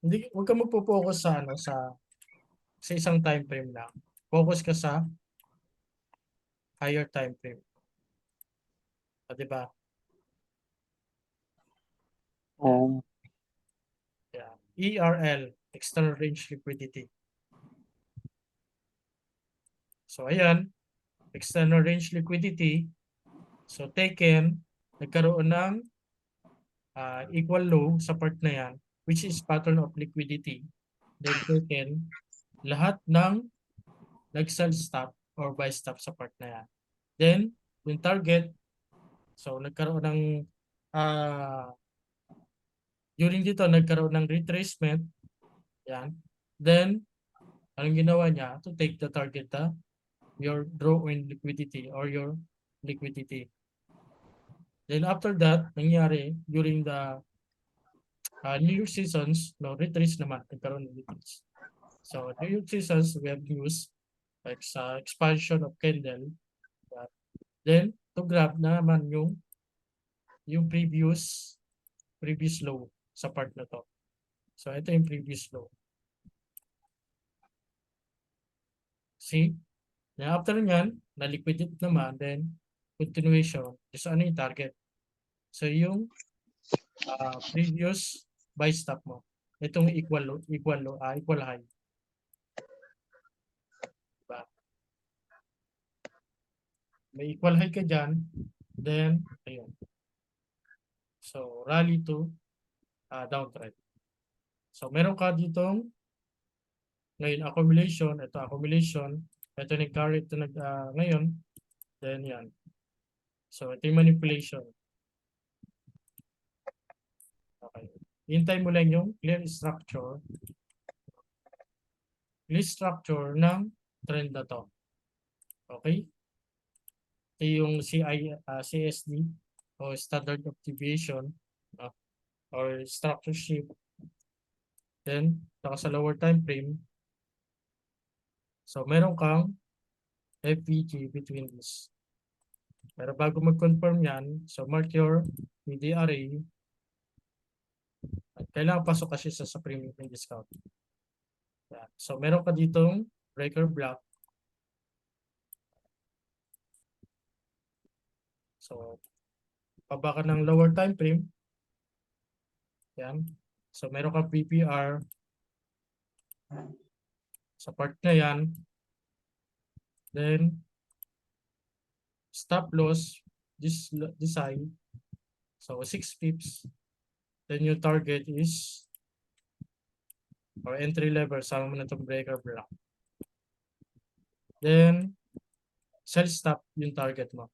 Hindi, huwag ka magpo-focus sa isang time frame lang. Focus ka sa higher time frame. Di ba? Oh. Yeah. ERL, external range liquidity. So ayan, external range liquidity. So taken, nagkaroon ng equal low sa part na yan, which is pattern of liquidity. Then taken, lahat ng nag-sell stop or buy stop sa part na yan. Then, yung target, so nagkaroon ng during dito, nagkaroon ng retracement. Yan. Then, anong ginawa niya? To take the target, your draw in liquidity or your liquidity. Then after that, nangyari during the New Year seasons, retrace naman, nagkaroon ng retrace. So, New Year seasons, we have news like sa expansion of candle. Then, to grab naman yung previous previous low sa part na to. So ito yung previous low. See? Then after nyan, na-liquidate naman, then continuation. So ano yung target? So yung previous buy stop mo. Itong equal high. Diba? May equal high ka dyan, then ayun. So rally to downtrend. So meron ka ditong ngayon accumulation, ito nag-carry ito ngayon, then yan. So ito yung manipulation. Okay. Hintay mo lang yung clear structure ng trend na to. Okay? Ito yung CSD o standard of deviation or structure shift. Then, saka sa lower time frame, so meron kang FVG between this. Pero bago mag-confirm yan, so mark your PDRA. Kailangan pasok kasi sa premium discount. Yan. So meron ka ditong breaker block. So pababa ka ng lower time frame. Yan. So meron ka PPR sa part na yan. Then stop loss this side. So 6 pips. Then your target is or entry level, sama mo na itong breaker block. Then sell stop yung target mo.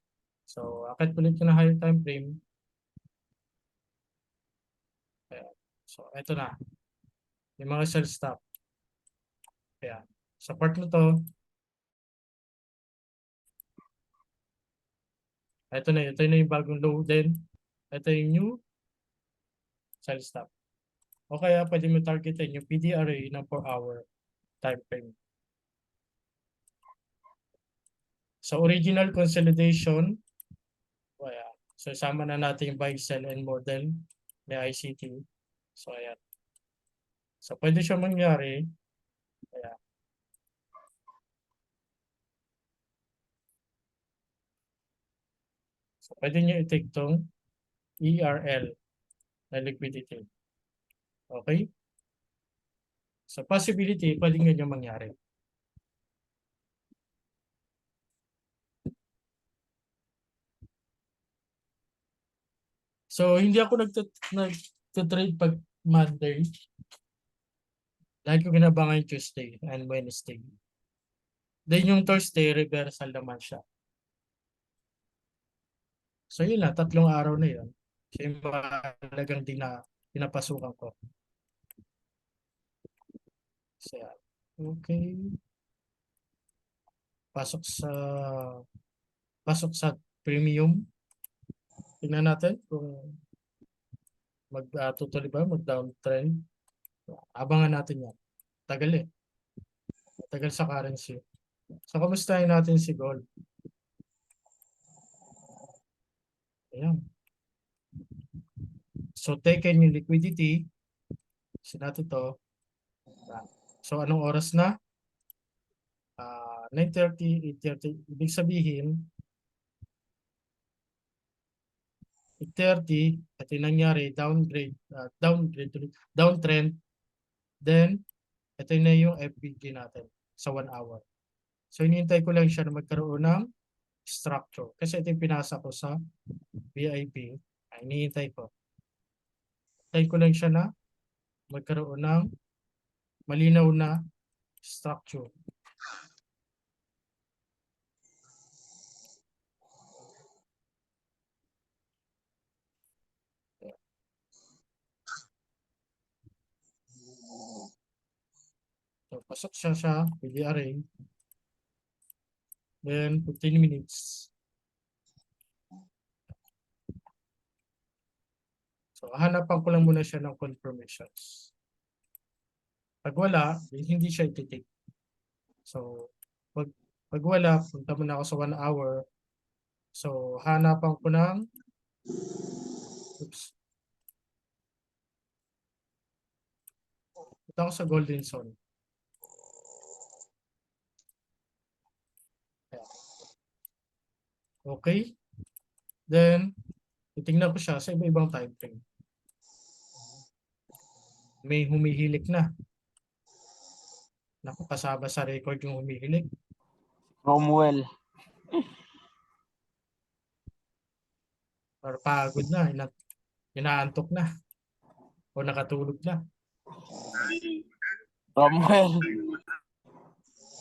So akit ulit ko na higher time frame. Ayan. So ito na. Yung mga sell stop. Ayan. Sa part na to, ito na yung bagong low din. Ito yung new sell stop. O kaya pwede mo targetin yung PDRA ng 4-hour time frame. So original consolidation, ayan. So sama na natin yung buy, sell, and model ni ICT. So ayan. So pwede siya mangyari. Ayan. So pwede nyo i-take tong ERL na liquidity. Okay? So possibility, pwede ganyan mangyari. So hindi ako nagtatrade pag Monday. Lagi ko binabangan yung Tuesday and Wednesday. Then yung Thursday, reversal naman siya. So yun lang, 3 araw na yun. So yung mahalagang pinapasukan ko. So yan. Okay. Pasok sa premium. Tingnan natin kung tutuloy ba, mag-downtrend. Abangan natin yan. Tagal eh. Tagal sa currency. So, kamustahin natin si gold? Ayan. So, taken yung liquidity. So, natin to. So, anong oras na? 9:30, 8:30. Ibig sabihin, 8:30, ito yung nangyari, downtrend. Then, ito na yung FBG natin sa 1 hour. So, hinihintay ko lang siya na magkaroon ng structure. Kasi ito yung pinasa ko sa VIP. Hinihintay ko. Hinihintay ko lang siya na magkaroon ng malinaw na structure. So, pasok siya sa PDRA. Then, 15 minutes. So, hanapan ko lang muna siya ng confirmations. Pag wala, hindi siya ititik. So, pag wala, punta muna ako sa 1 hour. So, hanapan ko ng Punta ako sa golden zone. Ayan. Okay? Then, titingnan ko siya sa iba-ibang time frame. May humihilik na. Naku, kasama sa record yung humihilik. Cromwell. Or pagod na, inaantok na. O nakatulog na. Cromwell.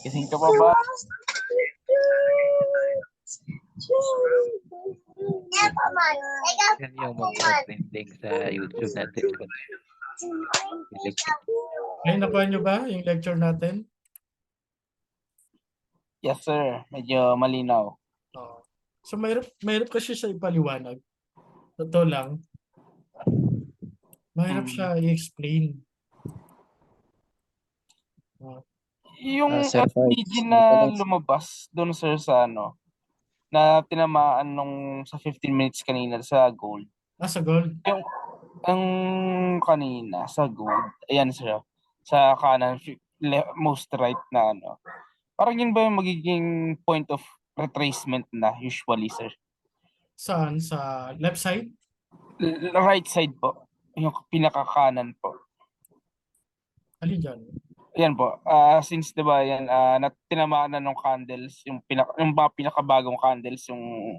Gising ka pa ba? Yan yung mag-trending sa YouTube natin. Ay, nakuha nyo ba yung lecture natin? Yes, sir. Medyo malinaw. Oo. So, mahirap kasi siya ipaliwanag. Totoo lang. Mahirap siya i-explain. Yung Sir FPG Parks, na may lumabas doon, sir, sa ano, na tinamaan nung sa 15 minutes kanina sa gold. Sa gold. Ang kanina sa gold, ayan, sir, sa kanan, most right na ano. Parang yun ba yung magiging point of retracement na usually, sir? Saan? Sa left side? Right side po. Yung pinakakanan po. Alin dyan? Yan po. Since 'di ba yan tinamaan na nung candles, yung pinakabagong candles yung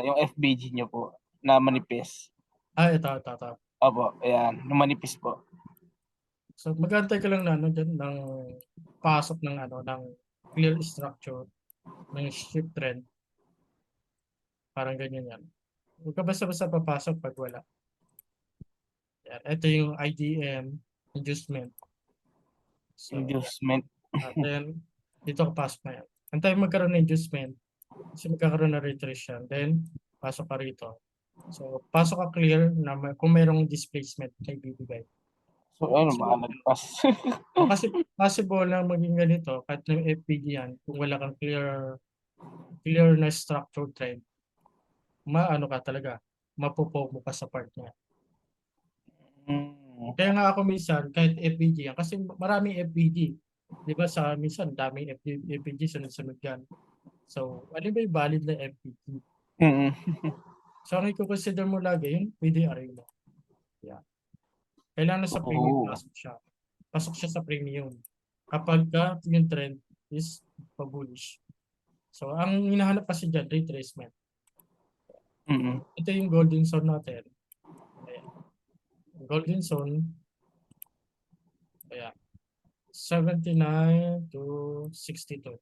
yung FBG nyo po na manipis. Ito. Opo, ayan, yung manipis po. So, mag-antay ka lang na ano dyan, ng pasok ng ng clear structure ng shift trend. Parang ganyan yan. Huwag ka basta-basta papasok pag wala. Yan. Ito yung IDM, inducement. So, Inducement. then, dito ka pasok na yan. Antay magkaroon ng inducement. Kasi magkakaroon na retrace yan. Then, pasok ka rito. So, pasok ka clear na kung mayroong displacement na ibibigay. So, ayun, makalagpas. Kasi possible na maging ganito kahit ng FPG yan, kung wala kang clear na structure trend, maano ka talaga, mapupog mo ka sa part niya. Kaya nga ako minsan, kahit FPG yan, kasi maraming FPG. Di ba sa minsan, daming FPG sunod-sunod yan. So, ano ba yung valid na FPG? So, ang i-consider mo lagi, yung PDR mo. Yeah. Kailangan sa premium pasok siya. Pasok siya sa premium. Kapag yung trend is pa-bullish. So, ang hinahanap kasi dyan, retracement. Ito yung golden zone natin. Ayan. Golden zone. Ayan. 79 to 62.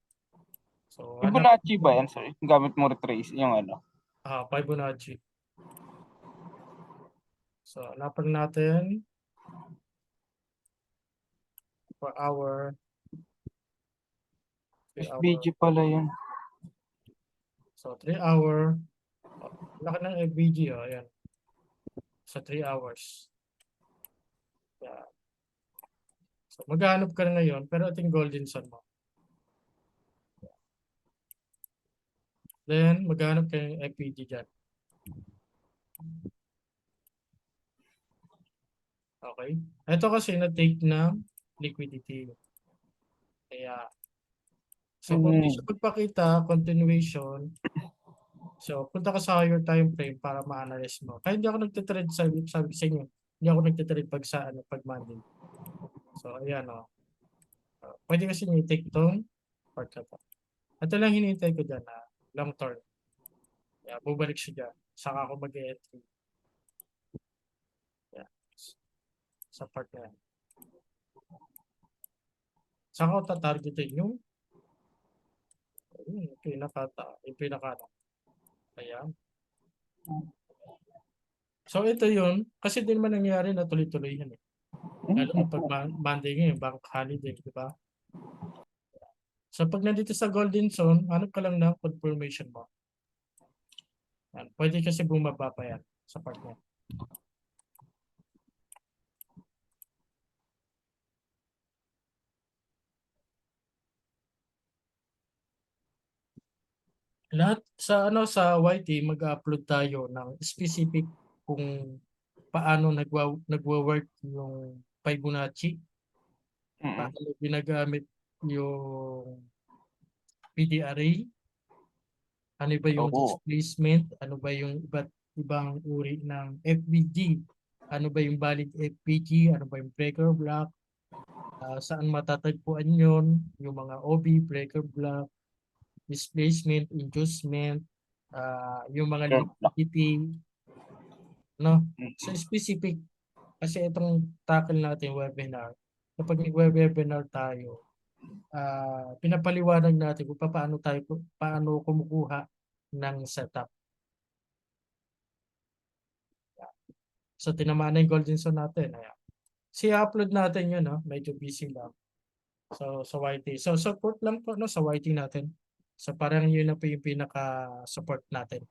So, Fibonacci ba yan, sir? Gamit mo retrace, yung ano? Fibonacci. So, hanapan natin per hour. FBG pala yun. So, 3 hour. Laki ng FBG, ayan. Sa 3 hours. Yeah. So, maghanap ka na ngayon, pero ito yung golden sun mo. Then, maghanap ka ng FPG dyan. Okay. Ito kasi na-take na liquidity. Kaya, so kung hindi siya magpakita, continuation, so punta ka sa higher time frame para ma-analyze mo. Kaya hindi ako nagtitrade, sabi sa inyo, hindi ako nagtitrade pag Monday. So, ayan o. Pwede kasi nyo-take itong part na to. Ito lang hinihintay ko dyan na long term. Yeah, bubalik siya dyan. Saka ako mag-entry. Yeah. Sa part na yan. Saka ko tatargetin yung pinaka. Ayan. So ito yun. Kasi din naman nangyari na tuloy-tuloy yan eh. Lalo pag Monday ngayon, bank holiday, di ba? So pag nandito sa golden zone, hanap ka lang ng confirmation mo. Yan. Pwede kasi bumaba pa yan sa part niya. Lahat sa sa YT mag-upload tayo ng specific kung paano nagwo-work yung Fibonacci, Mm. paano ginagamit yung PD array, ano ba yung Oo. displacement, ano ba yung iba't ibang uri ng FPG, ano ba yung valid FPG, ano ba yung breaker block, saan matatagpuan yun, yung mga OB, breaker block, displacement, inducement, yung mga Sure. liquidity, no? Mm. So specific, kasi itong tackle natin webinar, kapag nag-webinar tayo, pinapaliwanag natin kung paano kumukuha ng setup. So tinamaan na yung golden zone natin. Ayan. Si-upload natin yun, no? Medyo busy lang. So sa YT. So support lang po no sa YT natin. So parang yun na po yung pinaka-support natin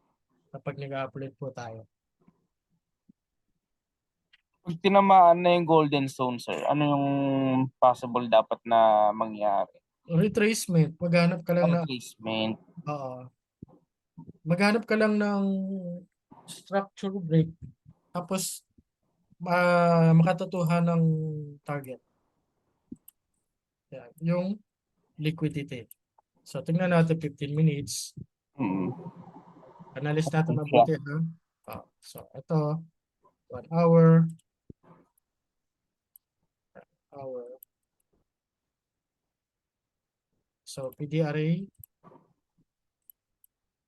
kapag nag-upload po tayo. Pag tinamaan na yung golden zone, sir, ano yung possible dapat na mangyari? Retracement, maghanap ka lang na Replacement. maghanap ka lang ng structure break. Tapos makatutuhan ng target. Yan, yung liquidity. So tingnan natin 15 minutes. Mm. Analyze natin Siya. mabuti ha. So ito 1 hour. So PD array.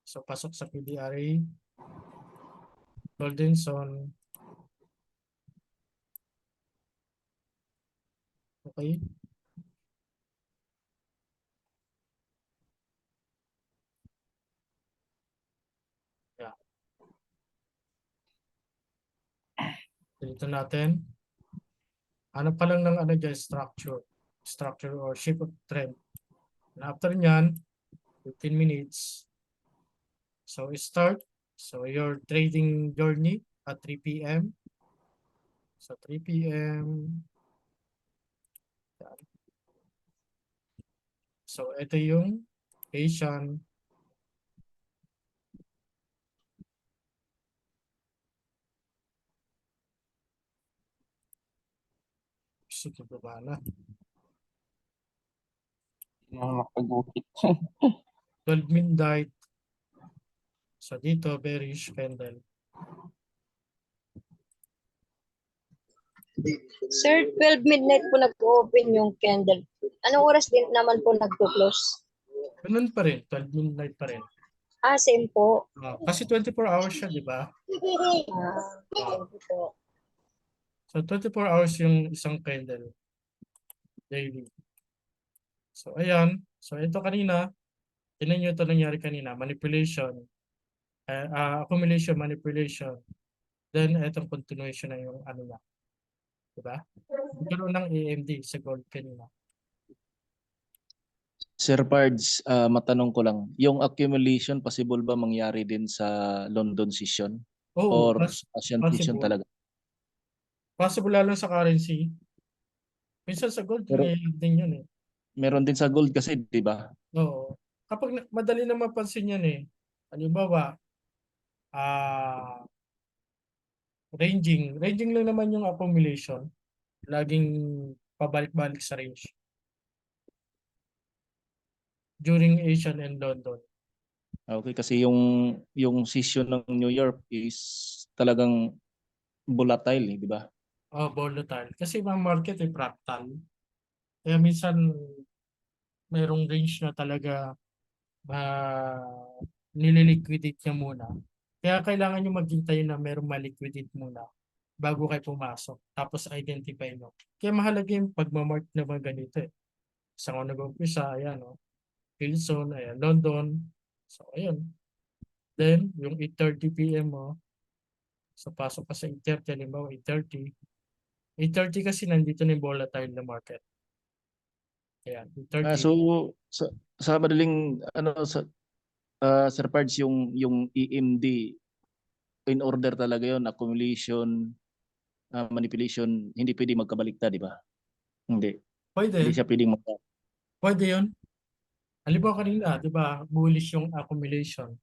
So pasok sa PD array. Golden zone. Okay. Yeah. Dito natin. Ano pa lang ng ano dyan, structure or shape of trend. And after nyan, 15 minutes. So start. So your trading journey at 3 p.m. So 3 p.m. So ito yung Asian. Sige ba na? Hindi na makapag-ukit. 12 midnight. So dito, bearish candle. Sir, 12 midnight po nag-open yung candle. Anong oras din naman po nag-close? Ganun pa rin, 12 midnight pa rin. Same po. Kasi 24 hours siya, di ba? Thank you po. So 24 hours yung isang candle. Daily. So ayan. So ito kanina, tinan nyo ito nangyari kanina. Manipulation. Accumulation, manipulation. Then itong continuation na yung ano na. Diba? Nagkaroon ng AMD sa gold kanina. Sir Pards, matanong ko lang, yung accumulation possible ba mangyari din sa London session Oo, or Asian session possible. talaga? Possible lalo sa currency. Minsan sa gold, Pero- nangyayari din yun eh. Meron din sa gold kasi, di ba? Oo. Kapag madali na mapansin yan eh. Halimbawa, ranging. Ranging lang naman yung accumulation. Laging pabalik-balik sa range. During Asian and London. Okay, kasi yung session ng New York is talagang volatile, di ba? Volatile. Kasi ang market ay fractal. Kaya minsan mayroong range na talaga nililiquidate niya muna. Kaya kailangan nyo maghintay na mayroong maliquidate muna bago kayo pumasok. Tapos identify nyo. Kaya mahalaga yung pagmamark na mga ganito eh. Sa mga nag-umpisa, ayan o. Pilson, ayan, London. So, ayan. Then, yung 8:30 p.m. mo. So, pasok ka sa 8:30, halimbawa 8:30. 8:30 kasi nandito na yung volatile na market. Ayan, 8:30. So sa madaling Sir Pards, yung EMD in order talaga yon, accumulation, manipulation, hindi pwede magkabaliktad, di ba? Hindi Pwede. siya pwedeng Pwede yun. Halimbawa kanina, di ba, bullish yung accumulation.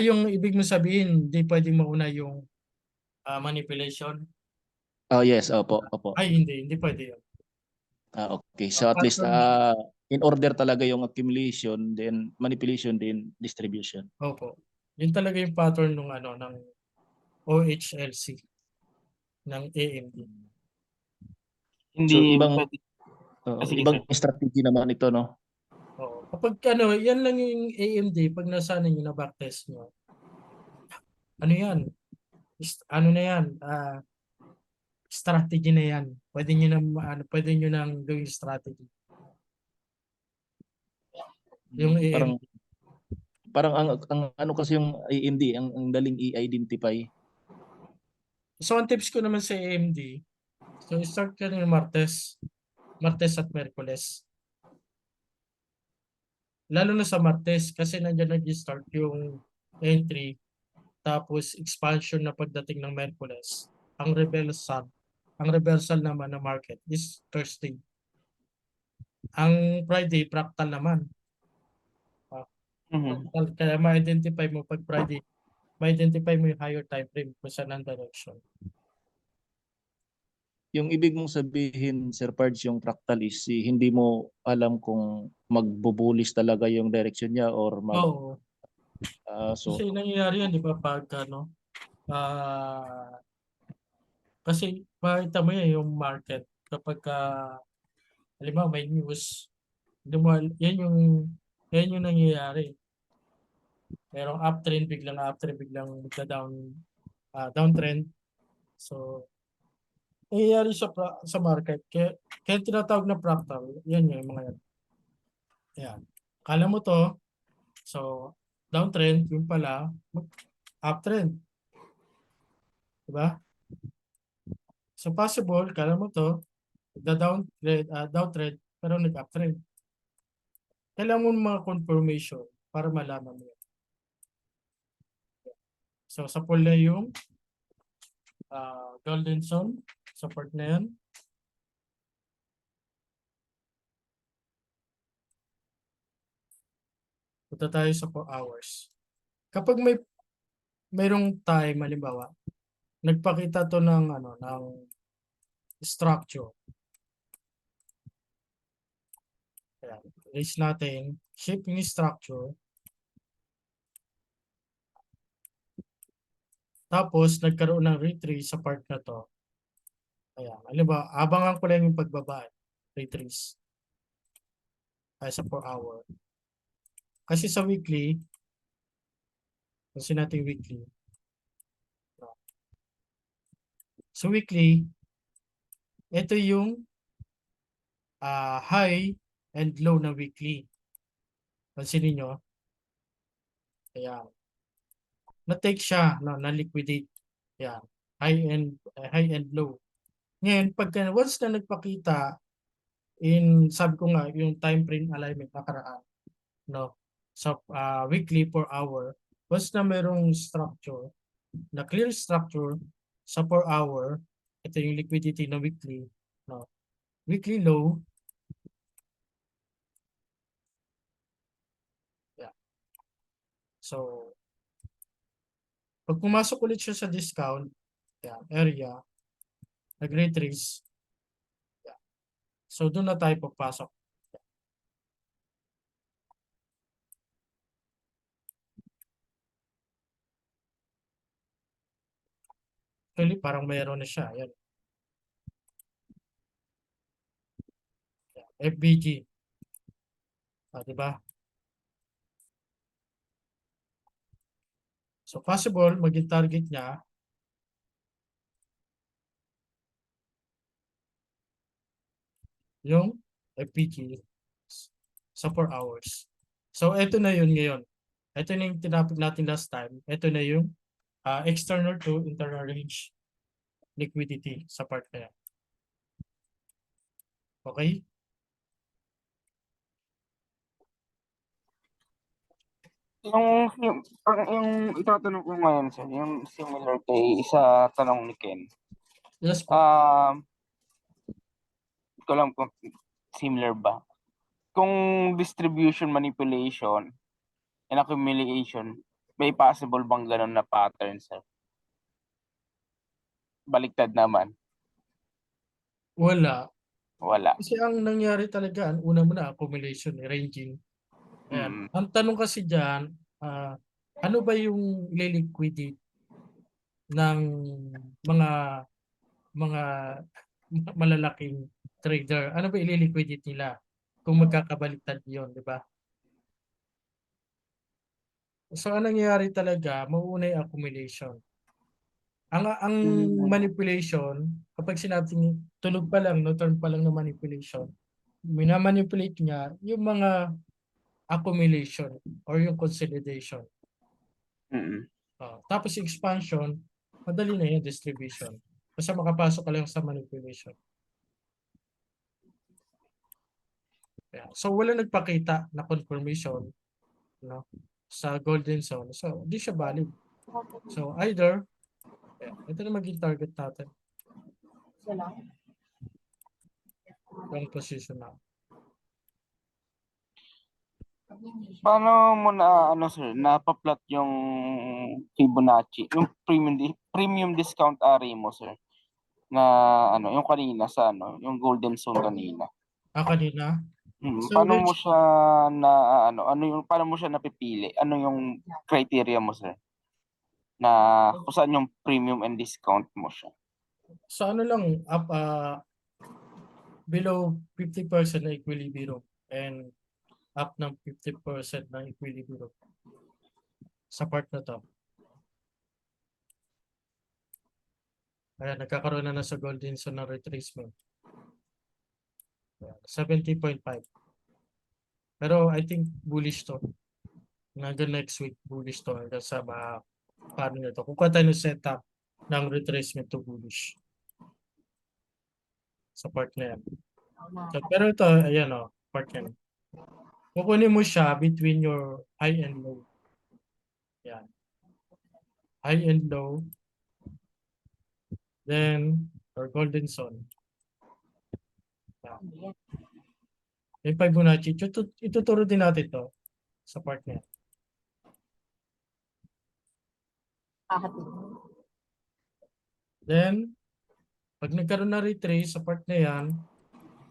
Yung ibig mo sabihin, di pwedeng mauna yung manipulation. Yes, opo, opo. Ay, hindi pwede yun. Okay. So at least Pattern, in order talaga yung accumulation, then manipulation, then distribution. opo. Yun talaga yung pattern ng ano ng OHLC ng AMD. Hindi So ibang pwede. Sige, ibang sir. strategy naman ito, no? Oo. Kapag ano, yan lang yung AMD pag nasanay nyo na backtest nyo. Ano yan? Ano na yan? Strategy na yan. Pwede nyo na pwede nyo nang gawing strategy. Yung Parang AMD. parang ang ano kasi yung AMD, ang daling i-identify. So, ang tips ko naman sa AMD, so start ka ng Martes at Merkules. Lalo na sa Martes kasi nandiyan nag-start yung entry tapos expansion na pagdating ng Merkules. Ang reversal naman ng market is Thursday. Ang Friday, fractal naman. Mhm. Kaya ma-identify mo pag Friday, ma-identify mo yung higher time frame kung saan ang direction. Yung ibig mong sabihin, Sir Pards, yung fractal is hindi mo alam kung magbubulis talaga yung direction niya or Oo. so Kasi nangyayari yan, di ba, pag ano, kasi makita mo yan yung market kapag halimbawa may news, hindi mo, yan yung nangyayari. Merong uptrend, biglang magda-down, downtrend. So, nangyayari sa market. Kaya tinatawag na fractal, yan yung mga yan. Yan. Kala mo to, so, downtrend, yung pala, uptrend. Diba? So, possible, kala mo to, downtrend, pero nag-uptrend. Kailangan mo ng mga confirmation para malaman mo yan. So, sa pool na yung golden zone, support na yan. Punta tayo sa 4 hours. Kapag mayroong time, halimbawa, nagpakita to ng ano ng structure. Ayan, raise natin, shape yung structure. Tapos nagkaroon ng retrace sa part na to. Ayan, halimbawa, abangan ko lang yung pagbaba, retrace. Ay sa 4 hour. Kasi sa weekly, kasi natin weekly. So weekly, ito yung high and low na weekly. Pansinin nyo. Ayan. Na-take siya, no, na-liquidate. Ayan. High and low. Ngayon, pagka once na nagpakita sabi ko nga, yung time frame alignment nakaraan, no? Sa weekly per hour, once na merong structure, na clear structure sa per hour, ito yung liquidity na weekly, no? Weekly low, yeah. So, pag pumasok ulit siya sa discount, yeah, area, nag-retrace, yeah. So, doon na tayo papasok. Actually, parang mayroon na siya. Yan. Yeah. FBG. Diba? So, possible, maging target niya yung FPG sa 4 hours. So, ito na yun ngayon. Ito na yung tinapit natin last time. Ito na yung external to internal range liquidity sa part na yan. Okay? Yung itatanong ko ngayon, sir, yung similar kay sa tanong ni Ken. Yes po. Ko lang kung similar ba. Kung distribution manipulation and accumulation, may possible bang ganun na pattern, sir? Baliktad naman. Wala. Wala. Kasi ang nangyari talaga, ang una muna accumulation, ranging. Ayan. Mm. Ang tanong kasi diyan, ano ba yung ililiquidate ng mga mga malalaking trader? Ano ba ililiquidate nila kung magkakabaliktad 'yon, di ba? So ang nangyayari talaga, mauuna yung accumulation. Ang manipulation, kapag sinabing tunog pa lang, no, term pa lang ng manipulation, minamanipulate niya yung mga accumulation or yung consolidation. Mm. Tapos yung expansion, madali na yung distribution. Basta makapasok ka lang sa manipulation. Yeah. So wala nagpakita na confirmation, no, sa golden zone. So di siya valid. So either, ito na maging target natin. Long position na. Paano mo na ano sir, napaplot yung Fibonacci, yung premium discount array mo sir? Na ano, yung kanina sa ano, yung golden zone kanina. Kanina. So Paano mo siya na ano yung paano mo siya napipili? Ano yung criteria mo sir? Na kung saan yung premium and discount mo siya? so ano lang, up, below 50% na equilibrium and up ng 50% na equilibrium sa part na to. Ayan, nagkakaroon na sa golden zone ng retracement. 70.5. Pero I think bullish to. Hanggang next week, bullish to. Hanggang sa paano na to. Kukuha tayo ng setup ng retracement to bullish. Sa part na yan. So, pero ito, ayan o, part yan. Kukunin mo siya between your high and low. Yan. High and low. Then, or golden zone. Yan. Yung Fibonacci, ituturo din natin to sa part na yan. Then, pag nagkaroon na retrace sa part na yan,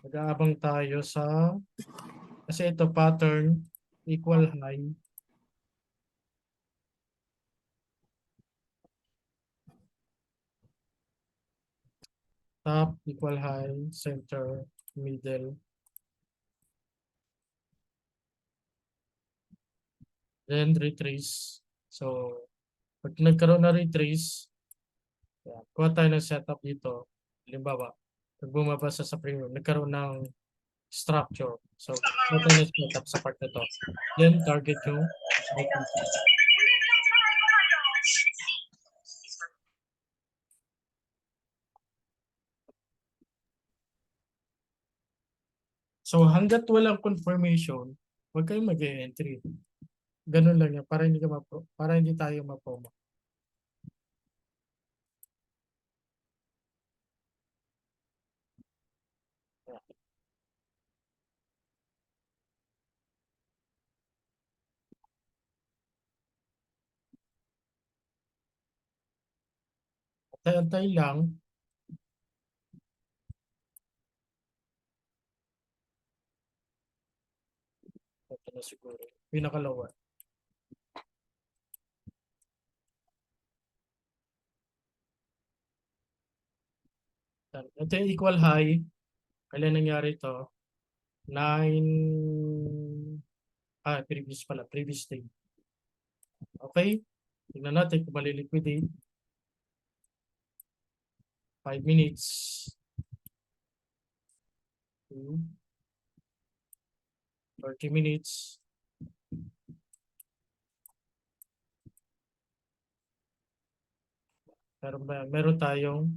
mag-aabang tayo sa, kasi ito pattern, equal high. Top, equal high, center, middle. Then retrace. So, pag nagkaroon na retrace, kuha tayo ng setup dito. Halimbawa, pag bumabasa sa premium, nagkaroon ng structure. So, kuha tayo ng setup sa part na to. Then, target yung IPC. So, hanggat walang confirmation, huwag kayong mag-e-entry. Ganun lang yan, para hindi tayo ma-promo. Antay-antay lang. Ito na siguro. Pinakalawa. Ito yung equal high. Kailan nangyari ito? 9... previous day. Okay? Tignan natin kung maliliquidate. 5 minutes. 30 minutes. Meron tayong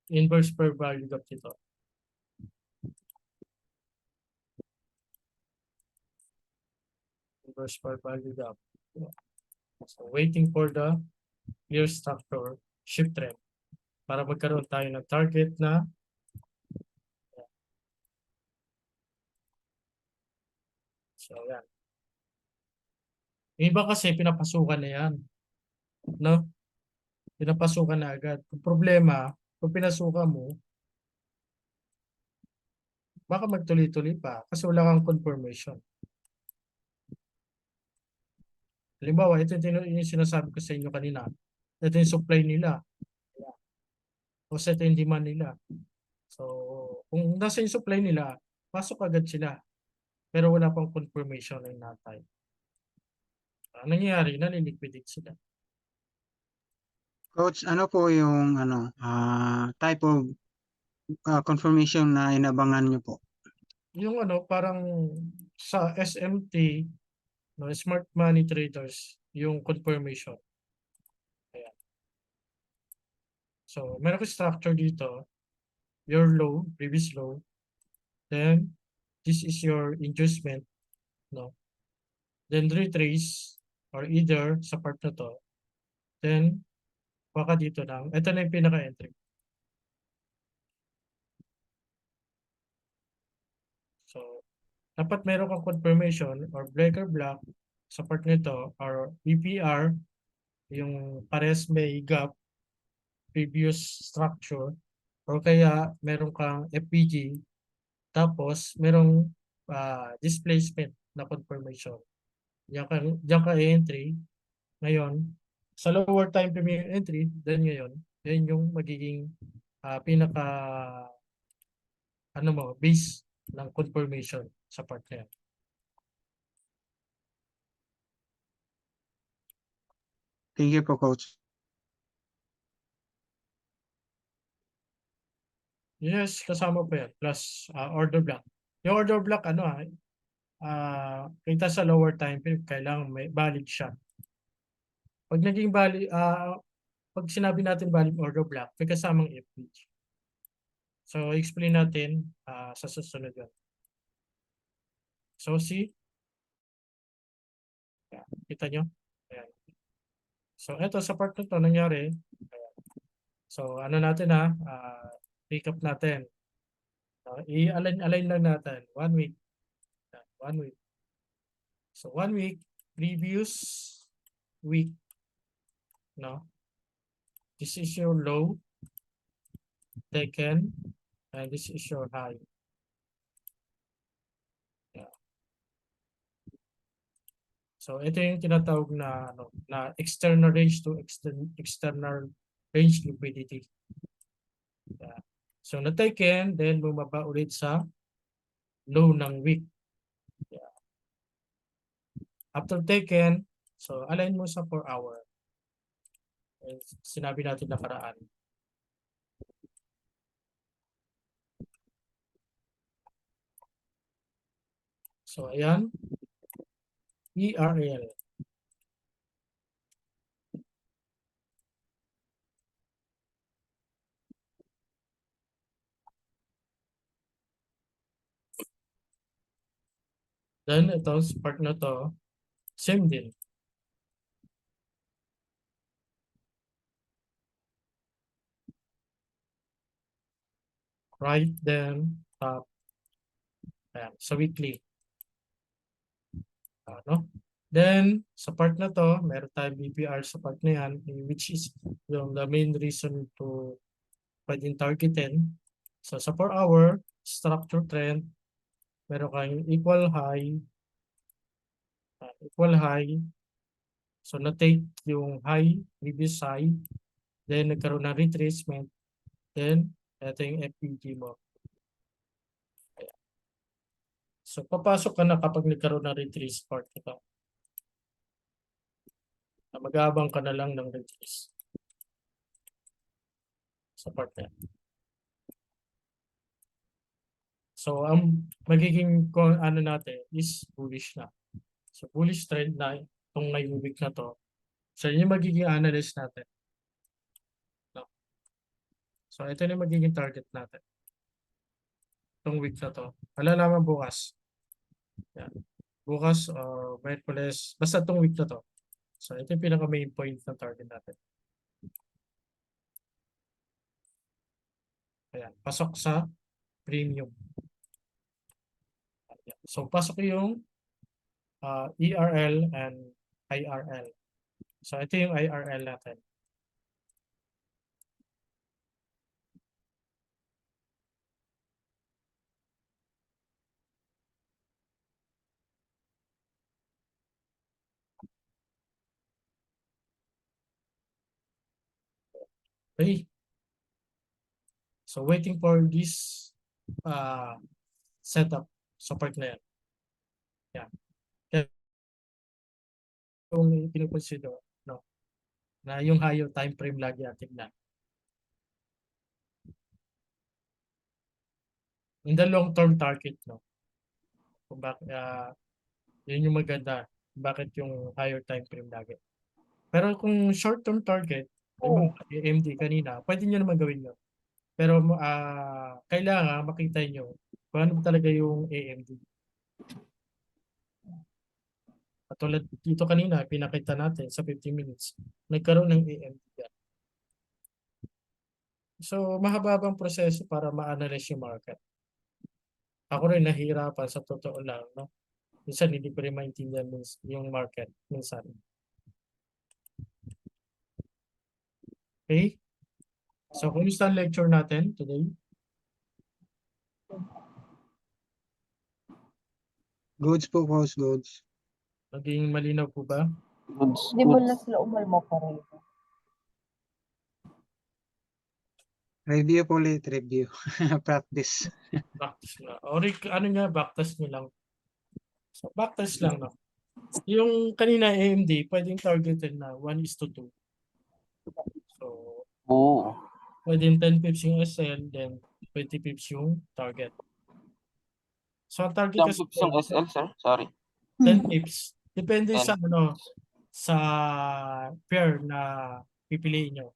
inverse per value gap dito. Inverse per value gap. So waiting for the clear structure shift trend para magkaroon tayo ng target na so yan. Yung iba kasi pinapasukan na yan. No? Pinapasukan na agad. Yung problema, kung pinasukan mo, baka magtuloy-tuloy pa kasi wala kang confirmation. Halimbawa, ito yung sinasabi ko sa inyo kanina. Ito yung supply nila. O ito yung demand nila. So, kung nasa yung supply nila, pasok agad sila. Pero wala pang confirmation ng natay. Nangyayari, naliliquidate sila. Coach, ano po yung type of confirmation na inabangan niyo po? Yung parang sa SMT, no, Smart Money Traders, yung confirmation. Ayan. So, meron ko structure dito. Your low, previous low. Then, this is your inducement. No? Then, retrace or either sa part na to. Then, baka dito lang. Ito na yung pinaka-entry. So, dapat meron kang confirmation or breaker block sa part nito or BPR, yung pares may gap, previous structure, or kaya meron kang FPG, tapos merong displacement na confirmation. Diyan ka entry. Ngayon, sa lower time premium entry, then ngayon, yan yung magiging pinaka base ng confirmation sa part na yan. Thank you po, Coach. Yes, kasama pa yan. Plus order block. Yung order block, kita sa lower time frame, kailangan may valid siya. Pag naging valid, pag sinabi natin valid order block, may kasamang FPG. So, explain natin sa susunod yun. So, see? Ayan, kita nyo? Ayan. So, eto sa part na to nangyari. Ayan. So, natin recap natin. I-align lang natin. 1 week. 1 week. So, 1 week, previous week. No? This is your low taken, and this is your high. Yeah. So, ito yung tinatawag na, na external range to external range liquidity. Yeah. So, na-taken, then bumaba ulit sa low ng week. Yeah. After taken, so align mo sa 4 hour. Sinabi natin nakaraan. So, ayan. ERL. Then, ito, sa part na to, same din. Right, then, top. Ayan, sa weekly. Then, sa part na to, meron tayong BPR sa part na yan, which is yung the main reason to pwedeng targetin. So, sa 4 hour, structure trend, meron kayong equal high. So, na-take yung high, previous high, then nagkaroon ng retracement, then, ito yung FPG mo. Ayan. So, papasok ka na kapag nagkaroon ng retrace part ito. Mag-aabang ka na lang ng retrace sa part na yan. So, ang magiging natin is bullish na. So, bullish trend na itong ngayong week na to. So, yun yung magiging analyst natin. No? So, ito na yung magiging target natin. Itong week na to. Malalaman bukas. Yan. Bukas or Merkules. Basta itong week na to. So, ito yung pinaka-main point na target natin. Ayan. Pasok sa premium. Ayan. So, pasok yung ERL and IRL. So, ito yung IRL natin. Okay? So waiting for this setup sa part na yan. Yan. Kaya kung pinukonsider, no, na yung higher time frame lagi ang tignan. In the long term target, no, kung bakit yun yung maganda, bakit yung higher time frame lagi. Pero kung short term target, yung AMD kanina, pwede nyo naman gawin yun. Pero kailangan makita nyo kung ano talaga yung AMD. Katulad dito kanina, pinakita natin sa 15 minutes, nagkaroon ng AMD yan. So, mahaba-habang proseso para ma-analyze yung market. Ako rin nahihirapan sa totoo lang, no? Minsan hindi ko rin maintindihan yung market minsan. Okay? So, kumusta ang lecture natin today? Goods po, boss, goods. Naging malinaw po ba? Goods, Di ba goods. na sila umalma pa rin? Review po ulit, review. Practice. Backtest na. O ano nga, backtest nyo lang. So, backtest lang, no? Yung kanina AMD, pwedeng targeted na 1:2. So, Oo. pwedeng 10 pips yung SL, then 20 pips yung target. So, ang target Ilang kasi pips yung SL, sir? Sorry. 10 pips. Depende 10 sa ano, sa pair na pipiliin nyo.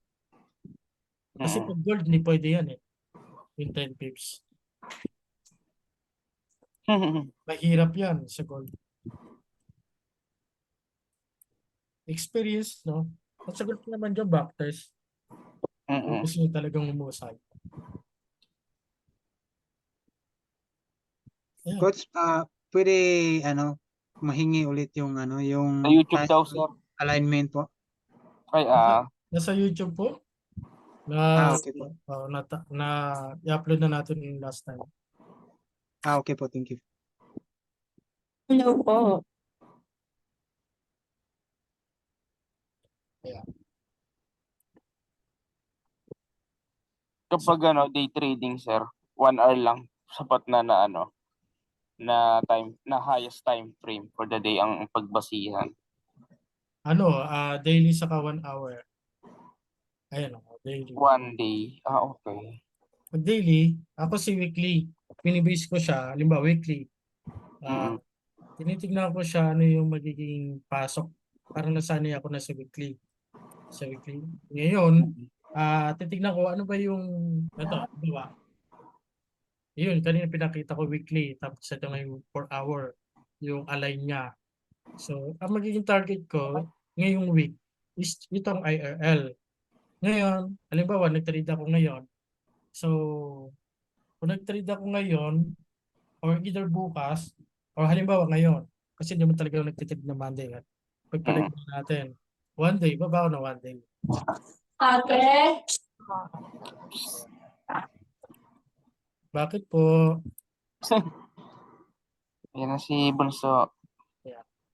Kasi pag gold, hindi pwede yan eh. Yung 10 pips. Mahirap yan sa gold. Experience, no? At sa gold naman yung backtest. Kung gusto nyo talagang umusay. Ayan. Coach, pwede, mahingi ulit yung, yung Sa YouTube task daw, sir. alignment po. Ay, Nasa YouTube po. Na, Okay po. na i-upload na natin yung last time. Okay po, thank you. Hello po. kapag day trading, sir, 1 hour lang. Sapat na na time, na highest time frame for the day ang pagbasihan. Daily saka 1 hour. Ayan o, daily. 1 day. Okay. Pag daily, ako si weekly. Pinibase ko siya, halimbawa weekly. Tinitignan ko siya ano yung magiging pasok. Parang nasanay ako na sa weekly. Ngayon, titignan ko ano ba yung diba? Yun, kanina pinakita ko weekly. Tapos ito ngayon 4 hour. Yung align niya. So, ang magiging target ko ngayong week is itong IRL. Ngayon, halimbawa, nag-trade ako ngayon. So, kung nag-trade ako ngayon, or either bukas, or halimbawa ngayon, kasi hindi mo talaga nag-trade na Monday. Pagpalagay natin, 1 day, baba ako na 1 day. Bakit po? Yan na si Bunso.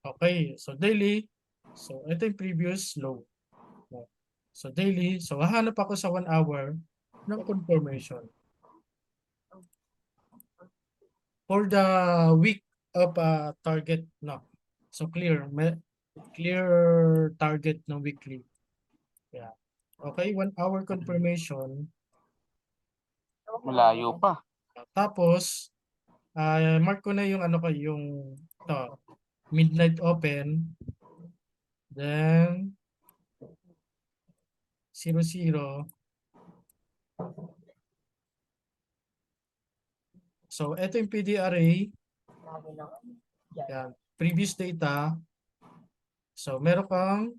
Okay, so daily. So, ito yung previous low. So, daily. So, hahanap ako sa 1 hour ng confirmation. For the week of target, no. So, clear target ng weekly. Yeah. Okay, 1 hour confirmation. Malayo pa. Tapos, mark ko na yung yung midnight open. Then, 00. So, ito yung PDRA. Yan. Previous data. So, meron kang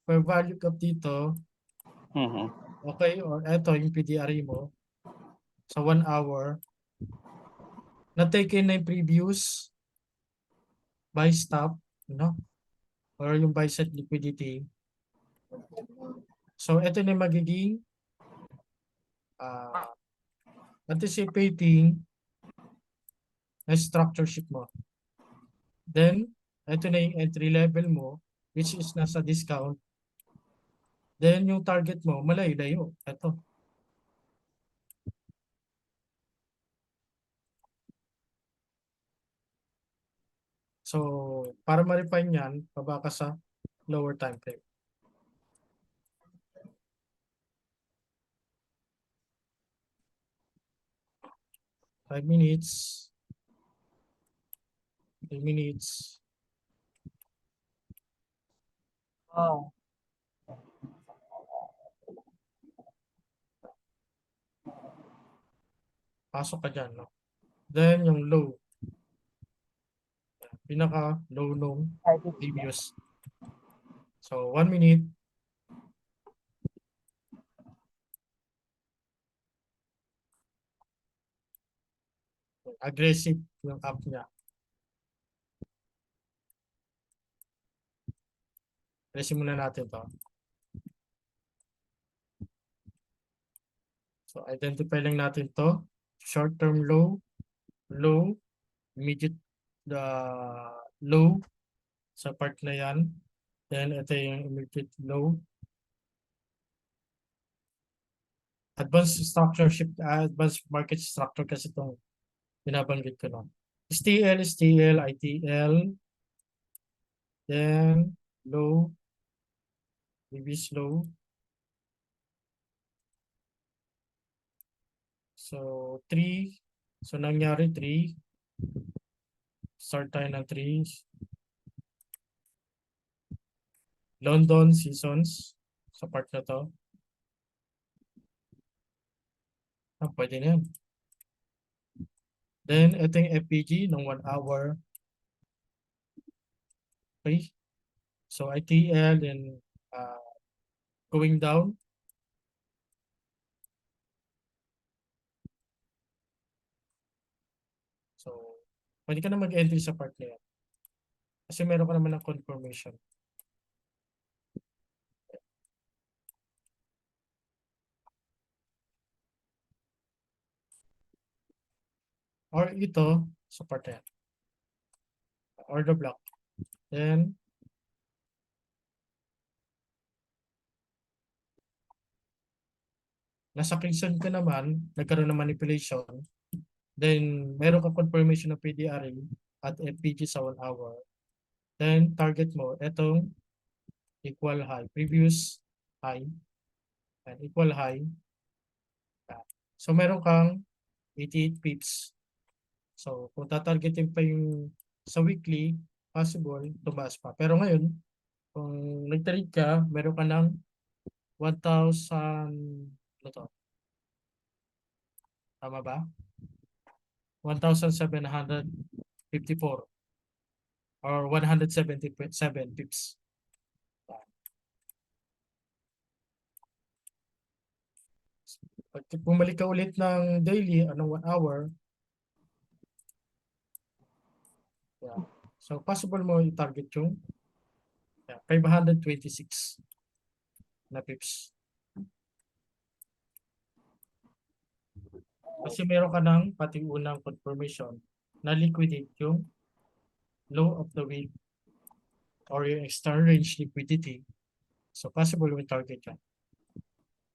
per value cap dito. Okay, or ito yung PDRA mo. Sa 1 hour. Na-take in na yung previous buy stop, or yung buy set liquidity. So, ito na yung magiging anticipating na structure sheet mo. Then, ito na yung entry level mo, which is nasa discount. Then yung target mo, malayo-layo. Ito. So, para ma-refine yan, baba ka sa lower time frame. Five minutes. 3 minutes. Oh. Pasok ka dyan, no? Then, yung low. Pinaka low nung previous. So, 1 minute. Aggressive yung up niya. Resin muna natin to. So, identify lang natin to. Short-term low, low, immediate low sa part na yan. Then, ito yung immediate low. Advanced structure shift, advanced market structure kasi itong binabanggit ko no. STL, STL, ITL, then low, previous low. So, 3. So, nangyari 3. Start tayo ng 3. London Seasons sa part na to. Pwede na yan. Then, ito yung FPG ng 1 hour. Okay. So, ITL then going down. So, pwede ka na mag-entry sa part na yan. Kasi meron ka naman ng confirmation. Or ito sa part na yan. Or the block. Then, nasa Kilson ka naman, nagkaroon ng manipulation. Then, meron ka confirmation ng PDRA at FPG sa 1 hour. Then, target mo, itong equal high, previous high, and equal high. So, meron kang 88 pips. So, kung tatargetin pa yung sa weekly, possible, tumaas pa. Pero ngayon, kung nag-trade ka, meron ka ng 1,000, ano to? Tama ba? 1,754 or 177 pips. Pag bumalik ka ulit ng daily, anong 1 hour, yeah. So possible mo i-target yung 526 na pips. Kasi meron ka ng pati unang confirmation na liquidate yung low of the week or yung external range liquidity. So possible mo i-target yan.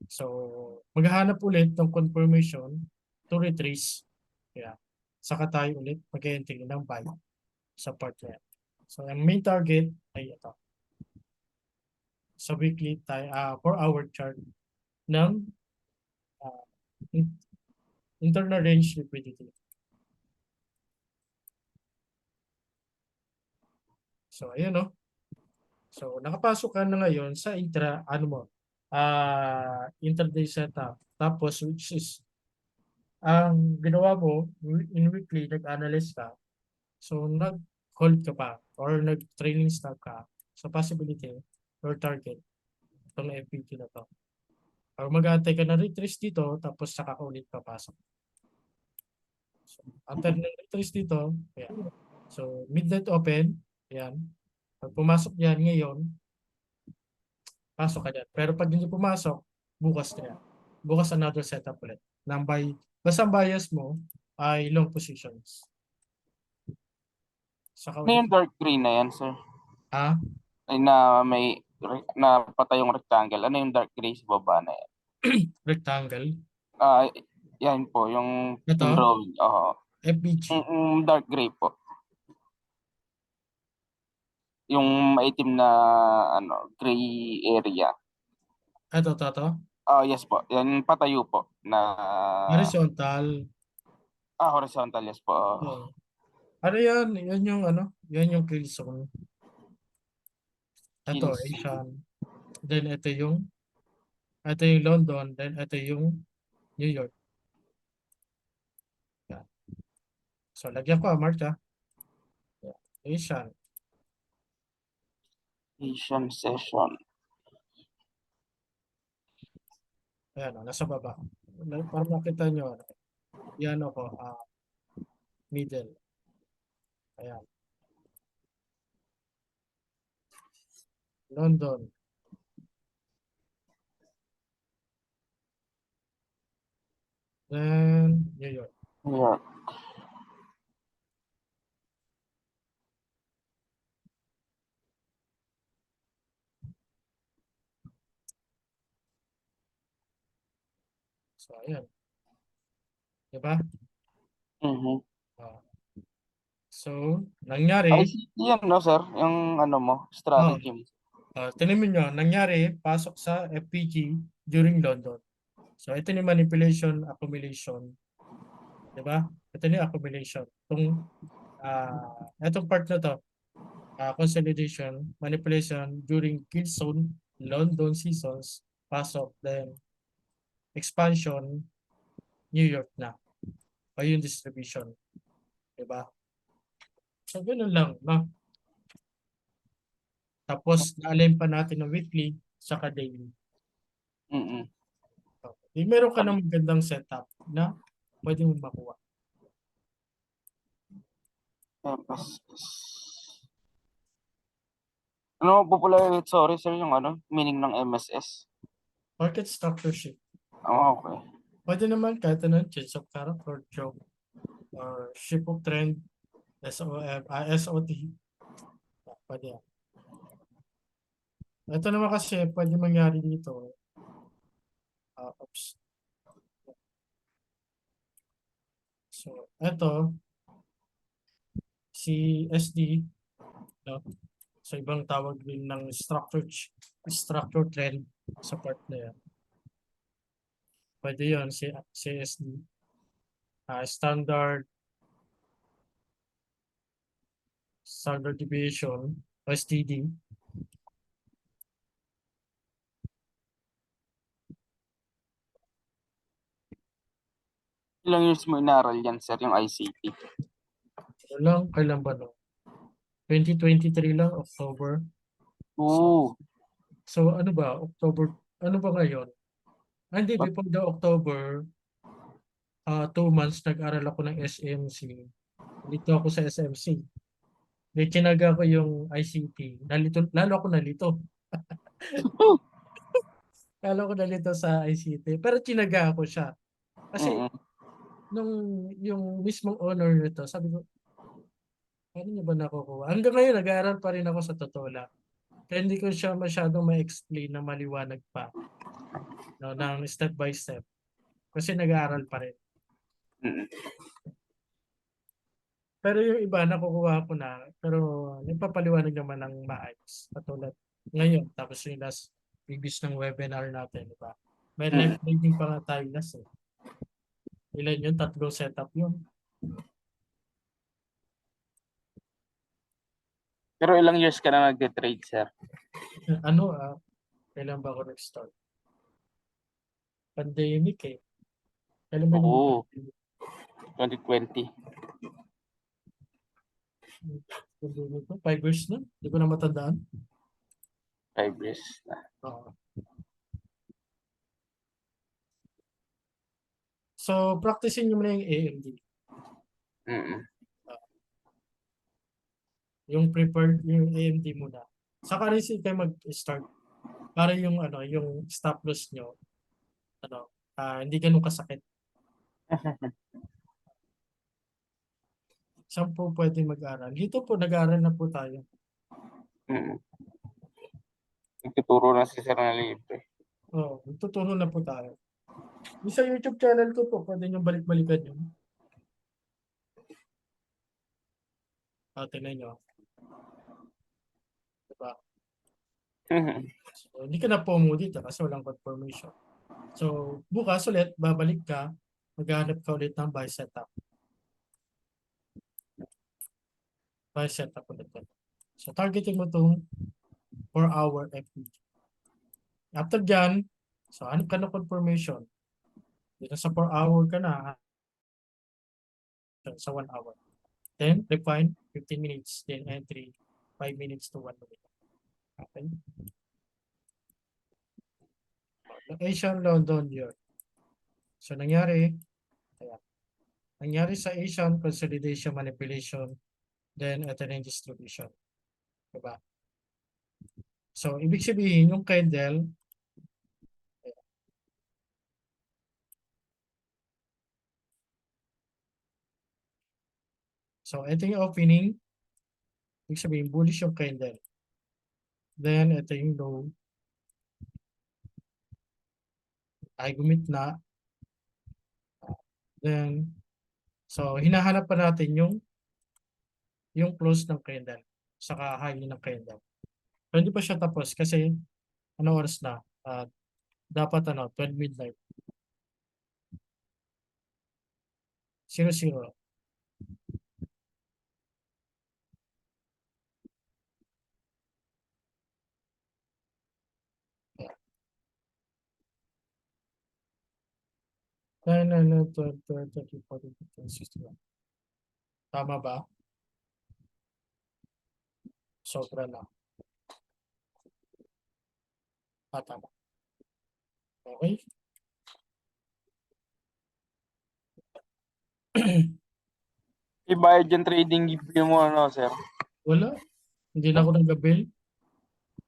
So maghahanap ulit ng confirmation to retrace. Yeah. Saka tayo ulit mag-entry ng buy sa part na yan. So ang main target ay ito. Sa weekly 4-hour chart ng internal range liquidity. So ayun no. So nakapasok ka na ngayon sa intraday setup. Tapos which is ang ginawa mo in weekly, nag-analyze ka. So nag-hold ka pa or nag-trailing stop ka. So possibility or target itong FPT na to. Or mag-aantay ka na retrace dito tapos saka ka ulit papasok. So, after ng retrace dito, ayan. So midnight open, ayan. Pag pumasok yan ngayon, pasok ka dyan. Pero pag hindi pumasok, bukas na yan. Bukas another setup ulit. Basta ang bias mo ay long positions. Saka Ano yung dark green na yan, sir? Ah, Ay na may na patay yung rectangle. Ano yung dark gray sa baba na yan? Rectangle. Yan po, yung Ito, drawing. Oo. FBG. Dark gray po. Yung maitim na gray area. Ito. Yes po. Yan patayo po na Horizontal. horizontal, yes po. Oh. Ano yan? Yan yung ano? Yan yung kill zone. Ito, Kill zone. Asian. Then ito yung London. Then ito yung New York. Yan. So, lagyan ko, Mark, ha? Yan. Asian. Asian session. Ayan, nasa baba. Para makita nyo, yan ako, middle. Ayan. London. Then, New York. Yeah. So, ayan. Diba? Mhm. So, nangyari, ICT yan, no, sir? Yung mo, strategy mo. tinimin nyo, nangyari, pasok sa FPG during London. So, ito ni manipulation, accumulation. Diba? Ito ni accumulation. Itong part na to, consolidation, manipulation during kill zone, London seasons, pasok, then expansion, New York na. O yung distribution. Diba? So, ganun lang. No? Tapos, na-align pa natin ng weekly, saka daily. Mm-mm. Meron ka ng magandang setup na pwede mo makuha. MSS. Ano po pala, sorry sir, yung meaning ng MSS? Market structure shift. Okay. Pwede naman kahit ano, change of character, joke, or shift of trend, SOT. Pwede yan. Ito naman kasi pwede mangyari dito. Oops. So, ito, si SD, no? So, ibang tawag din ng structure trend sa part na yan. Pwede yun, si SD. Standard deviation, STD. Ilang years mo inaral yan, sir, yung ICT? Kailan ba no? 2023 lang, October. Oo. So ano ba, October, ano ba ngayon? Hindi, before the October, 2 months nag-aral ako ng SMC. Nalito ako sa SMC. Di tinaga ko yung ICT. Lalo ako nalito. Lalo ako nalito sa ICT. Pero tinaga ako siya. Kasi yung mismong owner nito, sabi ko, ano niya ba nakukuha? Hanggang ngayon, nag-aaral pa rin ako sa totoo lang. Kaya hindi ko siya masyadong ma-explain na maliwanag pa. No, ng step by step. Kasi nag-aaral pa rin. Pero yung iba, nakukuha ko na. Pero nagpapaliwanag naman ng maayos. Katulad ngayon, tapos yung last previous ng webinar natin, diba? May live trading pa nga tayo last eh. Ilan yun? 3 setup yun. Pero ilang years ka na nagde-trade, sir? Kailan ba ako nag-start? Pandemic eh. Kailan ba Oo. nag-pandemic? 2020. Pandemic ko? 5 years na? Hindi ko na matandaan. 5 years na. Oo. So, practicing nyo muna yung AMD. Yung preferred, yung AMD muna. Sa currency kayo mag-start. Para yung yung stop loss nyo, hindi ganun kasakit. Saan po pwede mag-aral? Dito po, nag-aaral na po tayo. Nagtuturo na si Sir na libre. Oh, magtuturo na po tayo. Yung sa YouTube channel ko po, pwede nyo balik-balikan yun. Tingnan nyo. Diba? So, hindi ka na POMO dito kasi walang confirmation. So, bukas ulit, babalik ka, maghanap ka ulit ng buy setup. Buy setup ulit. So, targeting mo itong 4-hour FPG. After dyan, so hanap ka ng confirmation. Dito sa 4-hour ka na, sa 1 hour. Then, refine, 15 minutes. Then, entry, 5 minutes to 1 minute. Okay? Asian London year. So, nangyari, ayan. Nangyari sa Asian consolidation manipulation, then ito na yung distribution. Diba? So, ibig sabihin, yung candle, ayan. So, ito yung opening, ibig sabihin, bullish yung candle. Then, ito yung low, ay gumitna. Then, so, hinahanap pa natin yung close ng candle, saka high ng candle. Pero hindi pa siya tapos kasi ano oras na? Dapat 12 midnight. 00. Ano, 12, 13, 14, 15, 16. Tama ba? Sobra na. Tama. Okay? Ibayad yung trading gift mo, ano, sir? Wala. Hindi na ako nag-bill.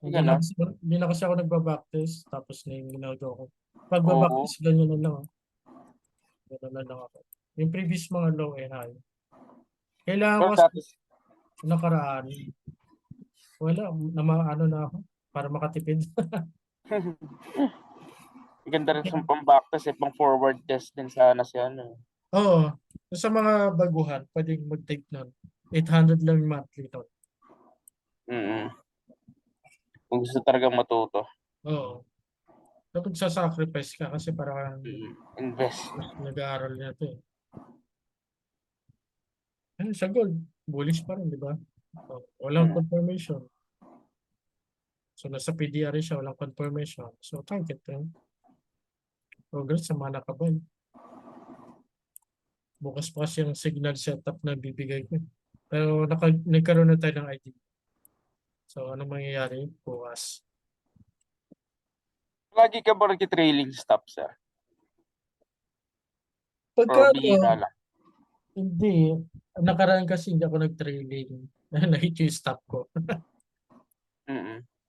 Ganun? Hindi na kasi ako nagbabacktaste. Tapos na yung ginagawa ko. Pag Oo. babacktaste, ganyan na lang. Ganyan na lang ako. Yung previous mga low and high. Kailangan Pero ko dati, nakaraan. Wala. Ano na ako. Para makatipid. ganda rin sa pang-back test, pang forward test din sana si ano. Oo. Sa mga baguhan, pwedeng mag-take nun. 800 lang yung monthly nun. Kung gusto talagang matuto. Oo. Dapat sacrifice ka kasi parang Invest. nag-aaral na ito eh. Sa gold, bullish pa rin, di ba? Walang confirmation. So, nasa PDR siya, walang confirmation. So, target rin. Progress sa mga nakabay. Bukas pa kasi yung signal setup na bibigay ko. Pero nagkaroon na tayo ng idea. So, ano mangyayari bukas? Lagi ka ba nag-trailing stop, sir? Pagka Or bihira lang? hindi. Nakaraan kasi hindi ako nag-trailing. Nahit yung stop ko.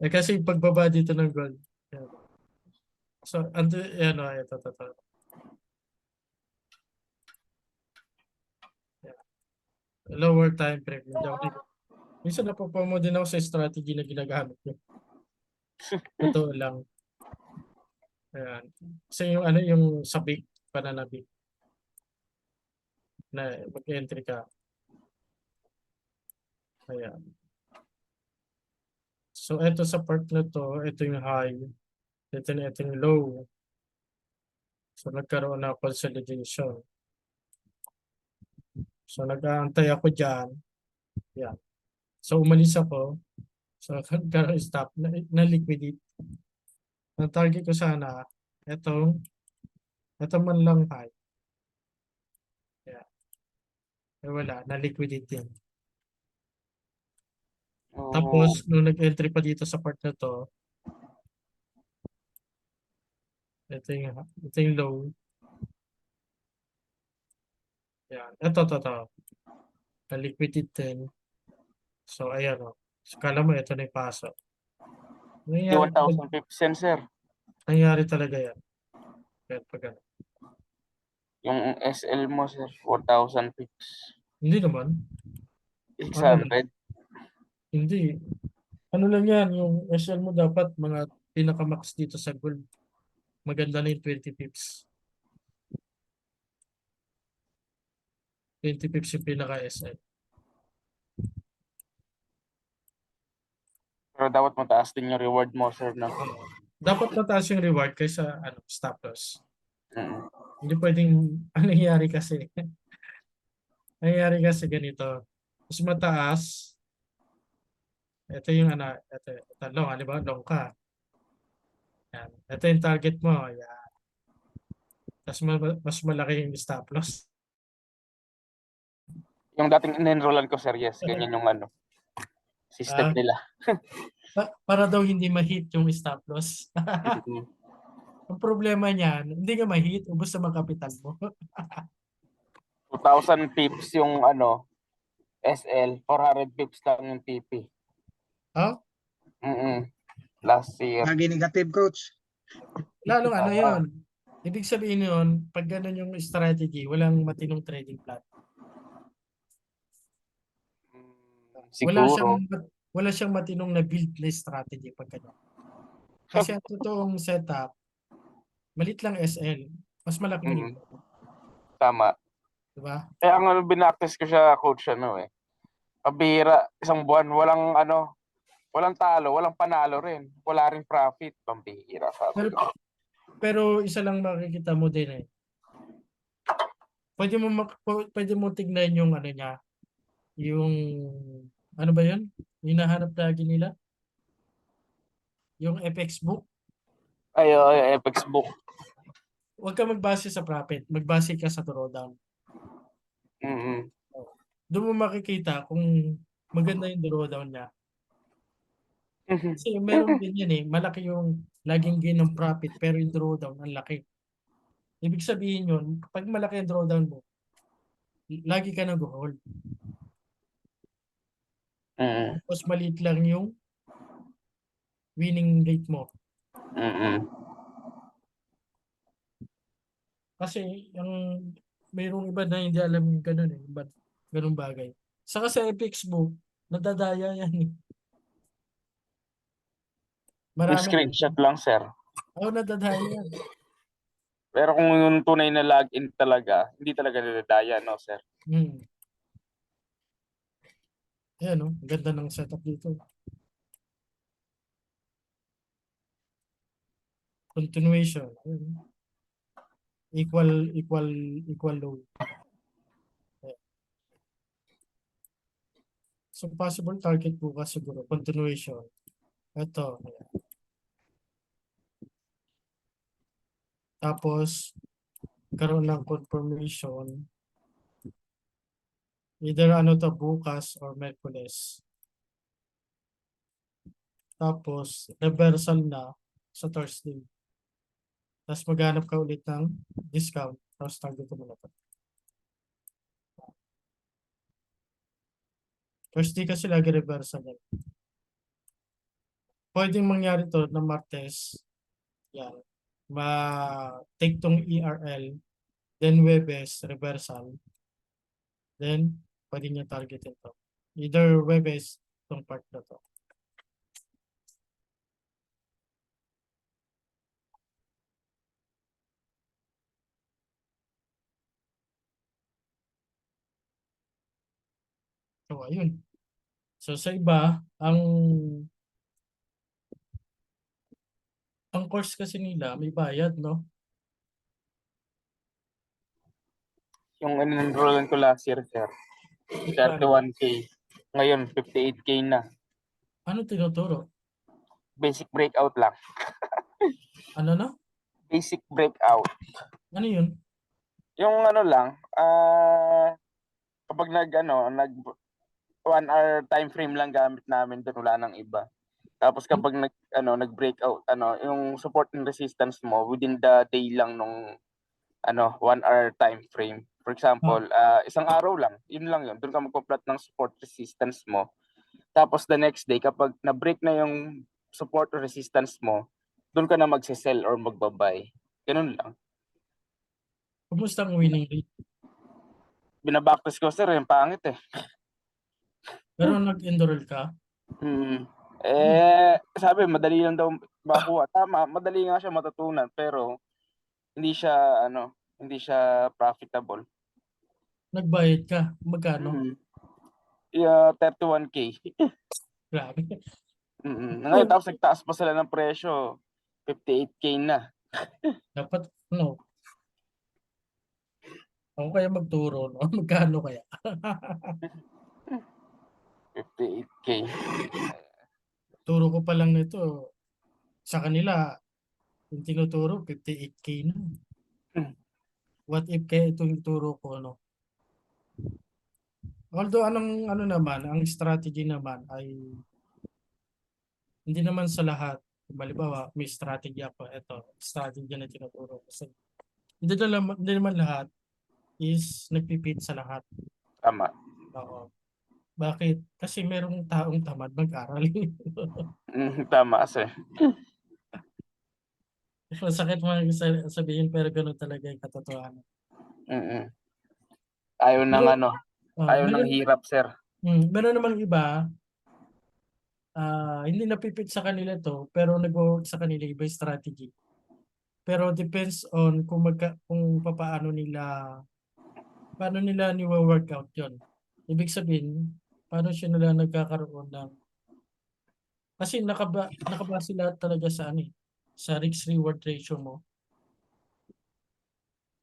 Kasi pagbaba dito ng gold. Yan. So, ito. Yan. Lower time frame. Hindi ako minsan napapromo din ako sa strategy na ginagamit ko. Totoo lang. Ayan. Kasi yung sabik, pananabik. Na mag-entry ka. Ayan. So, ito sa part na to, ito yung high. Ito yung low. So, nagkaroon na consolidation. So, nag-aantay ako dyan. Yan. So, umalis ako. So, nagkaroon stop. Na-liquidate. Ang target ko sana, ito man lang high. Yan. Wala. Na-liquidate din. Tapos, nung nag-entry pa dito sa part na to, ito yung low. Yan. Ito. Na-liquidate din. So, ayan o. So, kala mo, ito na yung pasok. Di 1,000 pips yan, sir. Nangyari talaga yan. Kaya pag ano. Yung SL mo, sir, 4,000 pips. Hindi naman. 600. Hindi. Ano lang yan, yung SL mo dapat mga pinaka-max dito sa gold. Maganda na yung 20 pips. 20 pips yung pinaka-SL. Pero dapat mataas din yung reward mo, sir, no? Dapat mataas yung reward kaysa stop loss. Mm. Hindi pwedeng, ang nangyayari kasi, ganito. Mas mataas, ito yung ito long, ba? Long ka. Yan. Ito yung target mo. Yan. Tapos mas malaki yung stop loss. Yung dating in-enrollan ko, sir, yes, ganyan yung system Ah, nila. para daw hindi ma-hit yung stop loss. Mm. Ang problema niyan, hindi ka ma-hit, ubos na kapital mo. 2,000 pips yung SL, 400 pips lang yung TP. Oh? Last year. Lagi negative, coach. Lalong Oo. yun. Ibig sabihin yun, pag ganun yung strategy, walang matinong trading plan. Siguro. Wala siyang matinong na build na strategy pag ganun. Kasi ang totoong setup, malit lang SL, mas malaki Mm. rin. Tama. Diba? Kaya ang binaktis ko siya, coach, pabira, isang buwan, walang talo, walang panalo rin. Wala rin profit, pambihira, sabi ko. Pero isa lang makikita mo din eh. Pwede mo tignan yung niya, yung ano ba yun? Hinahanap lagi nila? Yung FX book. Ay, FX book. Huwag ka magbase sa profit, magbase ka sa drawdown. Mm. Doon mo makikita kung maganda yung drawdown niya. Kasi meron din yan eh, malaki yung laging gain ng profit pero yung drawdown ang laki. Ibig sabihin yun, pag malaki yung drawdown mo, lagi ka nag-hold. Mm. Tapos maliit lang yung winning rate mo. Mm. Kasi mayroong iba na hindi alam yung ganun eh, ganun bagay. Saka sa FX book, nadadaya yan eh. Yung Marami. screenshot lang, sir. Nadadaya yan. Pero kung yung tunay na login talaga, hindi talaga nadadaya, no, sir? Ayan no, ganda ng setup dito. Continuation. Ayan. Equal load. Ayan. So possible target bukas siguro, continuation. Ito. Ayan. Tapos, karoon ng confirmation. Either bukas or Merkules. Tapos, reversal na sa Thursday. Tapos maghanap ka ulit ng discount. Tapos target mo na ito. Thursday kasi lagi reversal yan. Pwedeng mangyari to ng Martes. Yan. Ma-take tong ERL. Then Webes, reversal. Then, pwede niya targetin to. Either Webes, tong part na to. So, ayun. So, sa iba, ang course kasi nila, may bayad, no? Yung in-enrollan ko last year, sir. 31K. Ngayon, 58K na. Ano tinuturo? Basic breakout lang. Ano na? Basic breakout. Ano yun? Yung lang, kapag nag 1 hour time frame lang gamit namin, doon wala nang iba. Tapos kapag nag-breakout, yung support and resistance mo within the day lang nung 1 hour time frame. For example, isang araw lang, yun lang yun. Doon ka magpo-plot ng support resistance mo. Tapos the next day, kapag na-break na yung support or resistance mo, doon ka na magse-sell or magbabay. Ganun lang. Kumusta ang winning rate? Binabacktest ko, sir, yung pangit eh. Pero nag-enroll ka? Sabi madali lang daw makuha. Tama, madali nga siya matutunan pero hindi siya profitable. Nagbayad ka. Magkano? Mm. Yeah, 31K. Grabe. Ngayon tapos nagtaas pa sila ng presyo. 58K na. Dapat, no. Ako kaya magturo, no? Magkano kaya? 58K. Turo ko pa lang nito. Sa kanila, yung tinuturo, 58K na. Hmm. What if kaya itong turo ko, no? Although ano naman, ang strategy naman ay hindi naman sa lahat. Halimbawa, may strategy ako. Ito, strategy na tinuturo ko. So, hindi naman lahat is nagpipit sa lahat. Tama. Oo. Bakit? Kasi merong taong tamad mag-aral. Tama sir. Masakit sabihin pero gano'n talaga yung katotohanan. Mm. Ayaw ng Pero, ayaw ng hirap sir. meron namang iba, hindi napipit sa kanila to, pero nag-work sa kanila iba yung strategy. Pero depends on kung paano nila ni-workout yon. Ibig sabihin, paano siya nila nagkakaroon ng kasi nakabase lahat talaga sa sa risk reward ratio mo.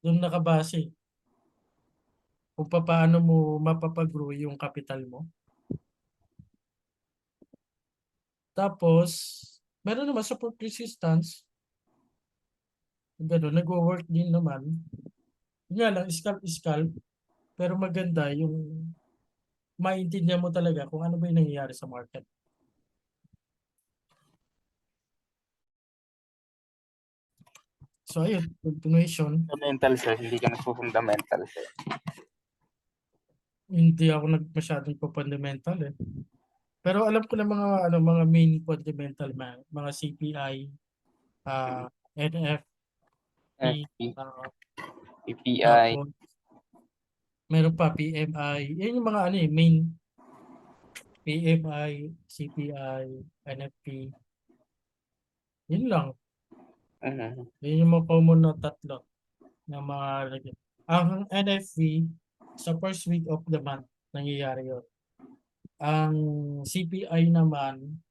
Doon nakabase kung paano mo mapapagrow yung capital mo. Tapos, meron naman support resistance. Gano'n, nagwo-work din naman. Yun nga lang, scalp. Pero maganda yung maintindihan mo talaga kung ano ba yung nangyayari sa market. So ayun, continuation. Fundamental sir, hindi ka nagpo-fundamental sir. Hindi ako masyadong po-fundamental eh. Pero alam ko na mga main fundamental mga CPI, NFP, FP, uh, PPI. tapos meron pa PMI. Yan yung mga main PMI, CPI, NFP. Yun lang. Yun yung mga common na tatlo na mga ang NFP sa first week of the month nangyayari yun. Ang CPI naman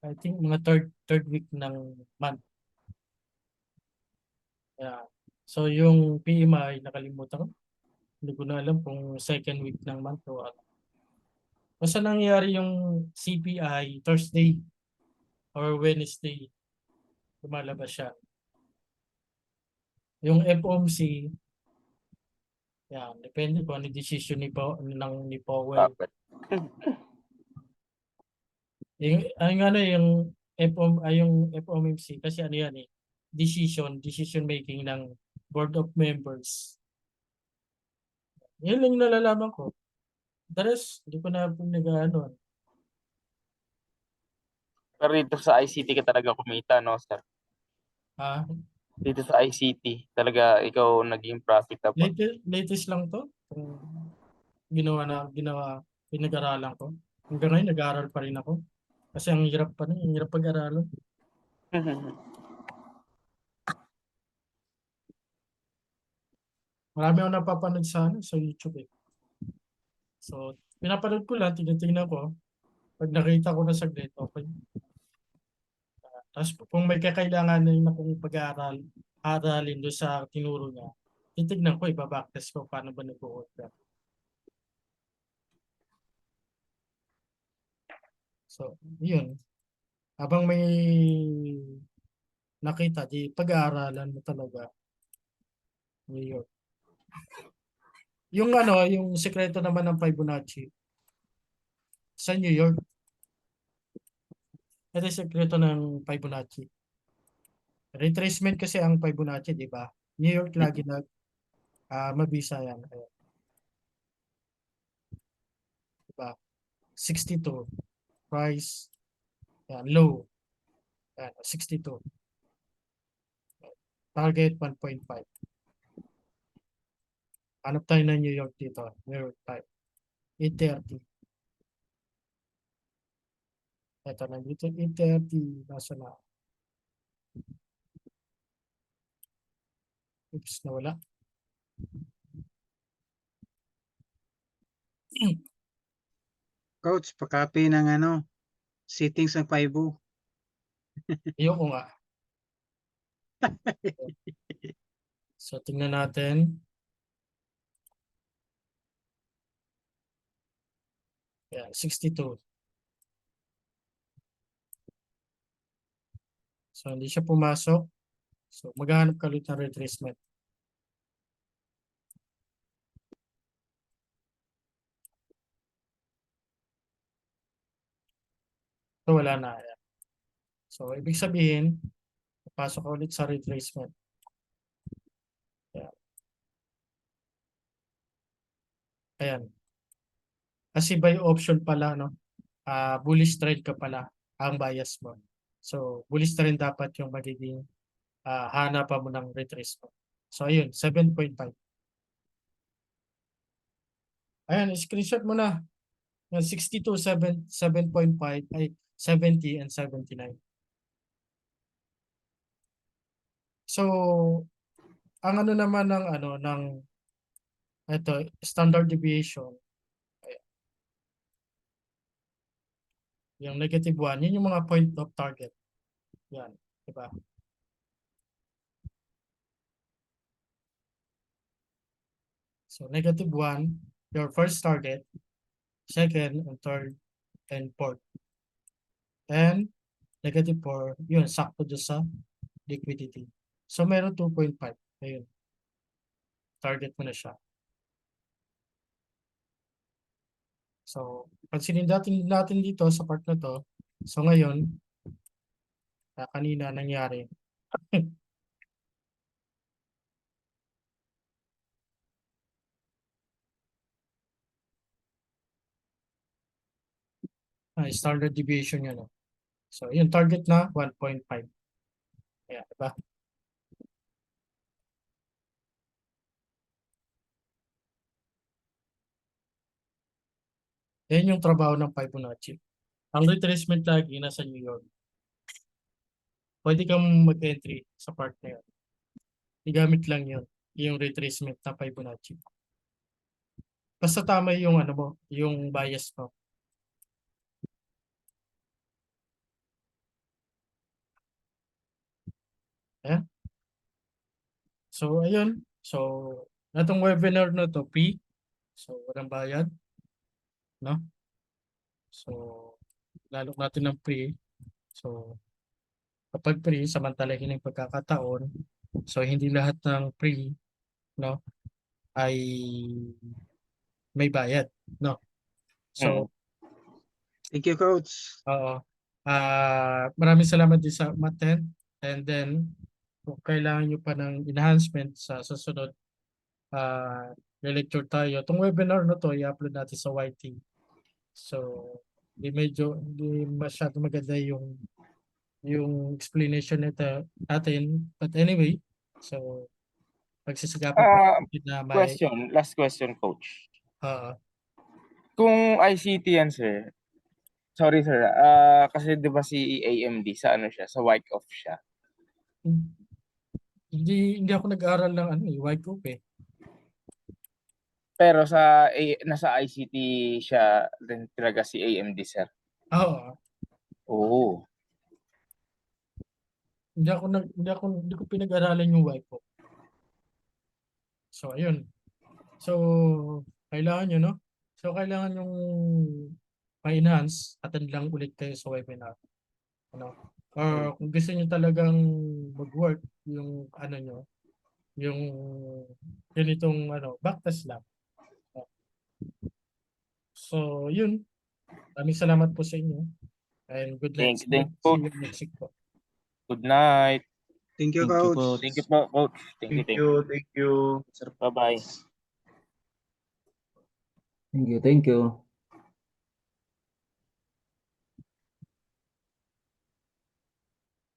I think mga third week ng month. Yeah. So yung PMI nakalimutan ko. Hindi ko na alam kung second week ng month o ano. Basta nangyayari yung CPI Thursday or Wednesday lumalabas siya. Yung FOMC, yan, depende kung ano decision ni Powell. Yung FOMC kasi decision making ng board of members. Yan lang yung nalalaman ko. The rest, hindi ko na nag-ano. Pero dito sa ICT ka talaga kumita, no, sir? Dito sa ICT, talaga ikaw naging profitable. Latest lang to. Pinag-aralan ko. Hanggang ngayon, nag-aaral pa rin ako. Kasi ang hirap pag-aralan. Marami akong napapanood sa YouTube eh. So, pinapanood ko lang, tinitingnan ko. Pag nakita ko na saglit, okay. Tapos kung may kakailangan na akong aralin doon sa tinuro niya, titignan ko, ibabaktest ko paano ba nag-work ka. So, yun. Habang may nakita, di pag-aaralan mo talaga. Yun. Yung sekreto naman ng Fibonacci sa New York. Ito yung sekreto ng Fibonacci. Retracement kasi ang Fibonacci, di ba? New York lagi mabisa yan. Diba? 62. Price. Yan, low. Yan, 62. Target 1.5. Hanap tayo ng New York dito. New York type. 830. Ito, nandito 8:30. Nasa na? Oops, nawala. Coach, pa-copy ng settings ng 5O. Ayoko nga. So, tingnan natin. Yeah, 62. So, hindi siya pumasok. So, maghahanap ka ulit ng retracement. So, wala na. Ayan. So, ibig sabihin, pasok ka ulit sa retracement. Ayan. Ayan. Kasi by option pala, no? Bullish trade ka pala ang bias mo. So, bullish trade dapat yung magiging hanapan mo ng retracement. So, ayun, 7.5. Ayan, screenshot mo na. 62, 7.5 ay 70 and 79. So, ang ano naman ng ito, standard deviation, ayan, yung negative 1, yun yung mga point of target. Yan, di ba? So, negative 1, your first target, second and third and fourth. And negative 4, yun, sakto doon sa liquidity. So, meron 2.5. Ayun. Target mo na siya. So, pansinin natin dito sa part na to. So, ngayon, kanina nangyari. Standard deviation yun. So, yung target na 1.5. Ayan, diba? Yan yung trabaho ng Fibonacci. Ang retracement lagi nasa New York. Pwede kang mag-entry sa part na yun. Igamit lang yun, yung retracement na Fibonacci. Basta tama yung mo, yung bias mo. Ayan. So, ayun. So, natong webinar na to, free. So, walang bayad. No? So, lalo natin ng free. So, kapag free, samantalahin ang pagkakataon. So, hindi lahat ng free, no, ay may bayad, no? So, Thank you, Coach. oo. Maraming salamat din sa umattend. And then, kung kailangan nyo pa ng enhancement sa susunod, lecture tayo. Itong webinar na to, i-upload natin sa YT. So, hindi masyado maganda yung explanation nito natin. But anyway, so, pagsisagapan natin na may, Last question, Coach. ah, Kung ICT yan, sir, sorry sir, kasi di ba si AMD sa siya, sa Wyckoff siya. hindi ako nag-aaral ng Wyckoff eh. Pero nasa ICT siya rin talaga si AMD, sir. Oo. Oo. Hindi ko pinag-aralan yung Wyckoff. So, ayun. So, kailangan nyo, no? So, kailangan yung ma-enhance, attend lang ulit kayo sa webinar. Ano? Or kung gusto nyo talagang mag-work, yung nyo, yung ganitong backtest lang. So, yun. Maraming salamat po sa inyo. And good luck. Thank you, See you next week po. Good night. Thank you, Thank you, Coach. Coach. Thank you po, Coach. Thank you. Thank you. Sir, bye-bye. Thank you.